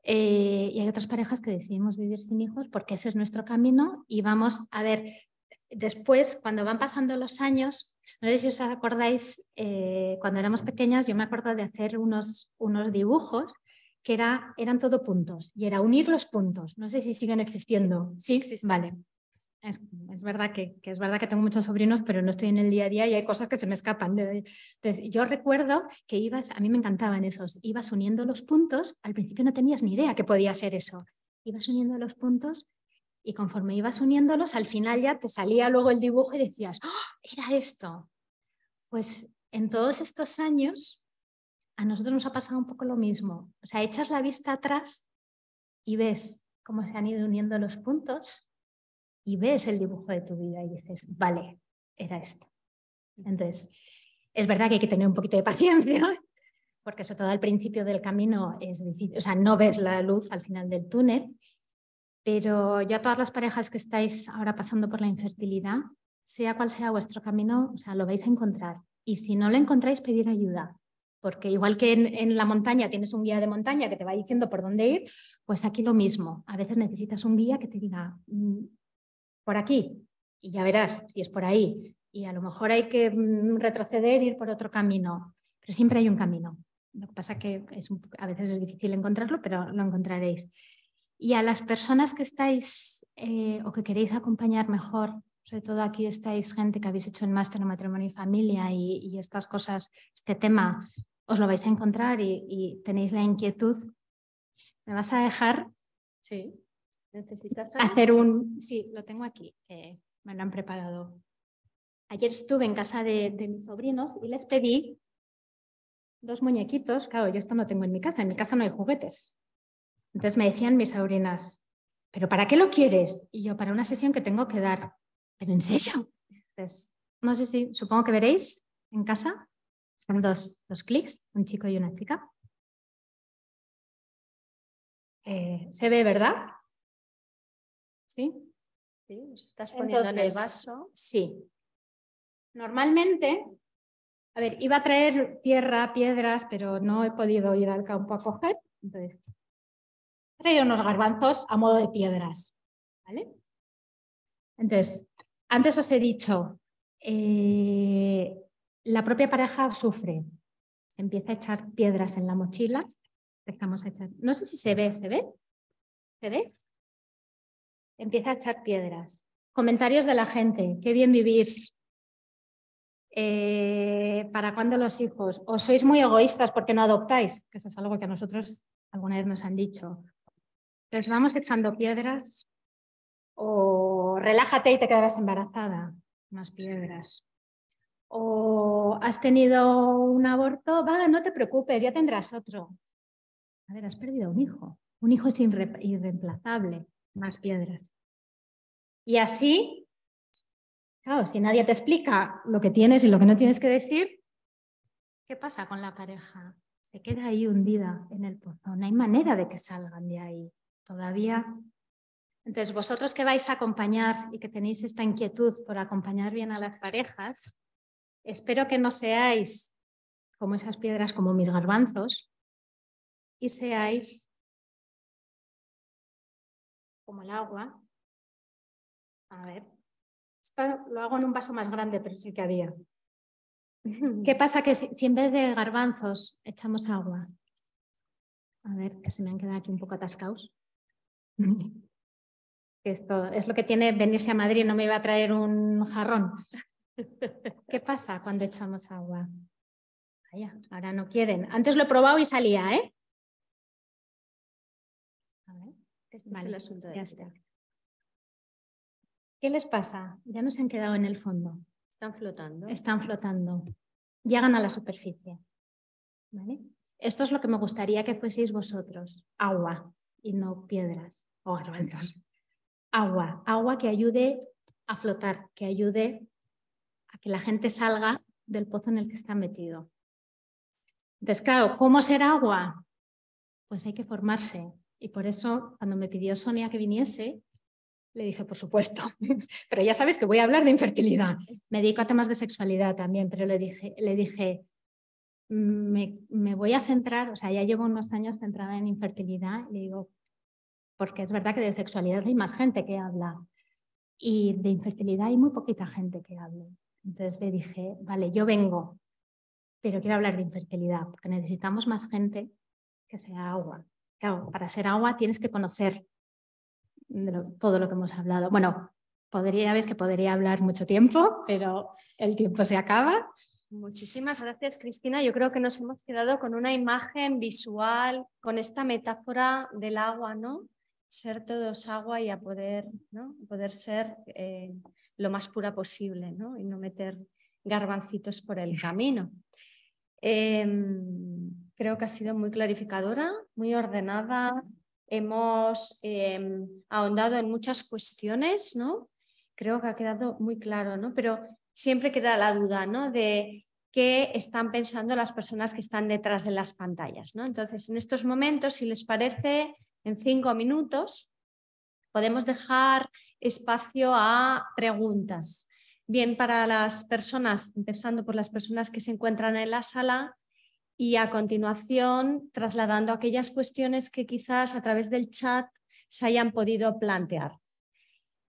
Y hay otras parejas que decidimos vivir sin hijos porque ese es nuestro camino y vamos a ver, después, cuando van pasando los años, no sé si os acordáis, cuando éramos pequeñas yo me acuerdo de hacer unos dibujos que eran todo puntos y era unir los puntos. No sé si siguen existiendo. Sí, vale. Es verdad que es verdad que tengo muchos sobrinos, pero no estoy en el día a día y hay cosas que se me escapan. Entonces, yo recuerdo que a mí me encantaban esos, ibas uniendo los puntos, al principio no tenías ni idea que podía ser eso. Ibas uniendo los puntos Y conforme ibas uniéndolos, al final ya te salía luego el dibujo y decías, ¡oh, era esto! Pues en todos estos años a nosotros nos ha pasado un poco lo mismo. O sea, echas la vista atrás y ves cómo se han ido uniendo los puntos y ves el dibujo de tu vida y dices, vale, era esto. Entonces, es verdad que hay que tener un poquito de paciencia, porque sobre todo al principio del camino es difícil, o sea, no ves la luz al final del túnel, pero yo a todas las parejas que estáis ahora pasando por la infertilidad, sea cual sea vuestro camino, o sea, lo vais a encontrar. Y si no lo encontráis, pedir ayuda. Porque igual que en la montaña tienes un guía de montaña que te va diciendo por dónde ir, pues aquí lo mismo. A veces necesitas un guía que te diga, por aquí, y ya verás si es por ahí. Y a lo mejor hay que retroceder e ir por otro camino. Pero siempre hay un camino. Lo que pasa es que a veces es difícil encontrarlo, pero lo encontraréis. Y a las personas que estáis o que queréis acompañar mejor, sobre todo aquí estáis gente que habéis hecho el máster en matrimonio y familia y estas cosas, este tema, os lo vais a encontrar y tenéis la inquietud. ¿Me vas a dejar? Sí. ¿Necesitas algo? Hacer un... Sí, lo tengo aquí, me lo han preparado. Ayer estuve en casa de mis sobrinos y les pedí 2 muñequitos. Claro, yo esto no tengo en mi casa no hay juguetes. Entonces me decían mis sobrinas, ¿pero para qué lo quieres? Y yo, para una sesión que tengo que dar. ¿Pero en serio? Entonces, no sé si, supongo que veréis en casa. Son dos clics, un chico y una chica. ¿Se ve, verdad? ¿Sí? Sí, los estás poniendo en el vaso. Sí. Normalmente, a ver, iba a traer tierra, piedras, pero no he podido ir al campo a coger. Entonces, he traído unos garbanzos a modo de piedras. ¿Vale? Entonces, antes os he dicho, la propia pareja sufre. Se empieza a echar piedras en la mochila. Empezamos a echar. No sé si se ve, ¿se ve? ¿Se ve? Empieza a echar piedras. Comentarios de la gente. Qué bien vivís. ¿Para cuándo los hijos? ¿O sois muy egoístas porque no adoptáis? Que eso es algo que a nosotros alguna vez nos han dicho. Entonces vamos echando piedras. O relájate y te quedarás embarazada. Más piedras. O has tenido un aborto, va, no te preocupes, ya tendrás otro. A ver, has perdido un hijo. Un hijo es irreemplazable. Más piedras. Y así, claro, si nadie te explica lo que tienes y lo que no tienes que decir, ¿qué pasa con la pareja? Se queda ahí hundida en el pozo. No hay manera de que salgan de ahí. Todavía. Entonces, vosotros que vais a acompañar y que tenéis esta inquietud por acompañar bien a las parejas, espero que no seáis como esas piedras, como mis garbanzos, y seáis como el agua. A ver, esto lo hago en un vaso más grande, pero sí que había. ¿Qué pasa? Que si en vez de garbanzos echamos agua. A ver, que se me han quedado aquí un poco atascados. Esto es lo que tiene venirse a Madrid, no me iba a traer un jarrón. ¿Qué pasa cuando echamos agua? Vaya, ahora no quieren. Antes lo he probado y salía, ¿eh? A ver, Este es el asunto de ya está. ¿Qué les pasa? Ya no se han quedado en el fondo. Están flotando. Están flotando. Llegan a la superficie. ¿Vale? Esto es lo que me gustaría que fueseis vosotros. Agua y no piedras o garbanzos. Agua. Agua que ayude a flotar, que ayude a que la gente salga del pozo en el que está metido. Entonces, claro, ¿cómo ser agua? Pues hay que formarse. Y por eso, cuando me pidió Sonia que viniese, le dije, por supuesto, pero ya sabes que voy a hablar de infertilidad. Me dedico a temas de sexualidad también, pero le dije me voy a centrar, o sea, ya llevo unos años centrada en infertilidad, y le digo, porque es verdad que de sexualidad hay más gente que habla y de infertilidad hay muy poquita gente que hable. Entonces le dije, vale, yo vengo, pero quiero hablar de infertilidad, porque necesitamos más gente que sea agua. Claro, para ser agua tienes que conocer todo lo que hemos hablado. Bueno, ves que podría hablar mucho tiempo, pero el tiempo se acaba. Muchísimas gracias, Cristina. Yo creo que nos hemos quedado con una imagen visual, con esta metáfora del agua, ¿no? ser todos agua y a poder, ¿no? Poder ser lo más pura posible, ¿no? Y no meter garbancitos por el camino. Creo que ha sido muy clarificadora, muy ordenada. Hemos ahondado en muchas cuestiones, ¿no? Creo que ha quedado muy claro, ¿no? Pero siempre queda la duda, ¿no? De qué están pensando las personas que están detrás de las pantallas, ¿no? Entonces, en estos momentos, si les parece, en 5 minutos podemos dejar espacio a preguntas. Bien para las personas, empezando por las personas que se encuentran en la sala, y a continuación trasladando aquellas cuestiones que quizás a través del chat se hayan podido plantear.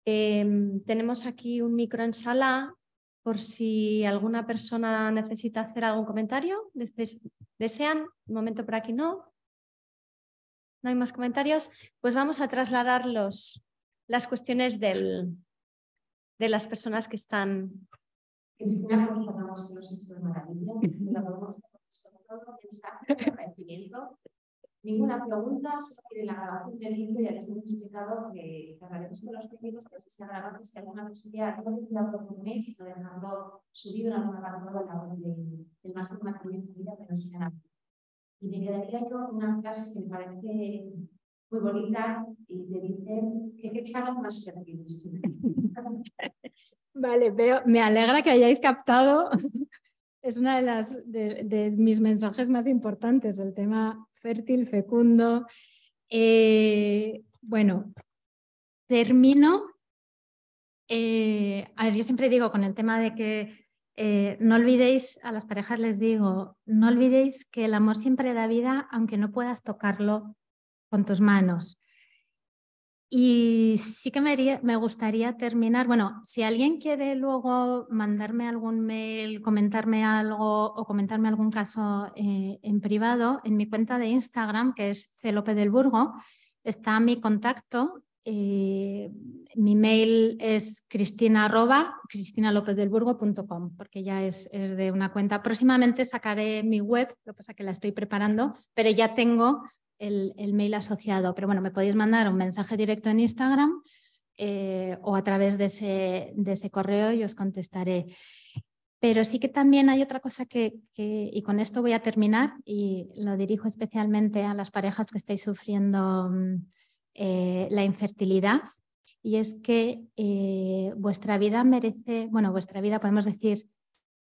Tenemos aquí un micro en sala por si alguna persona necesita hacer algún comentario. ¿Desean? Un momento por aquí no. ¿No hay más comentarios? Pues vamos a trasladar las cuestiones de las personas que están... Cristina, pues tratamos con los textos maravillosos, ninguna pregunta, solo quiere la grabación del vídeo, ya les hemos explicado que hablaremos con los técnicos, pero si se grabado, que si alguna posibilidad, no decida por un mail, sino dejarlo subido en alguna parte de la web del máster de matrimonio y familia, pero sí. Y me quedaría yo una frase que me parece muy bonita y te dice que charlas más fértiles. Vale, me alegra que hayáis captado. Es una de mis mensajes más importantes, el tema fértil, fecundo. Bueno, termino. A ver, yo siempre digo con el tema de que no olvidéis, a las parejas les digo, no olvidéis que el amor siempre da vida, aunque no puedas tocarlo con tus manos. Y sí que me gustaría terminar, bueno, si alguien quiere luego mandarme algún mail, comentarme algo o comentarme algún caso en privado, en mi cuenta de Instagram, que es Celope del Burgo, está mi contacto. Mi mail es cristina@cristinalopezdelburgo.com, porque ya es de una cuenta. Próximamente sacaré mi web, lo que pasa es que la estoy preparando, pero ya tengo el mail asociado. Pero bueno, me podéis mandar un mensaje directo en Instagram o a través de ese correo y os contestaré. Pero sí que también hay otra cosa y con esto voy a terminar y lo dirijo especialmente a las parejas que estáis sufriendo la infertilidad, y es que vuestra vida merece, bueno, vuestra vida, podemos decir,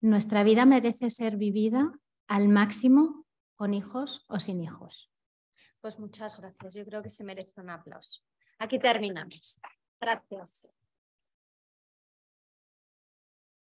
nuestra vida merece ser vivida al máximo con hijos o sin hijos. Pues muchas gracias. Yo creo que se merece un aplauso. Aquí terminamos. Gracias.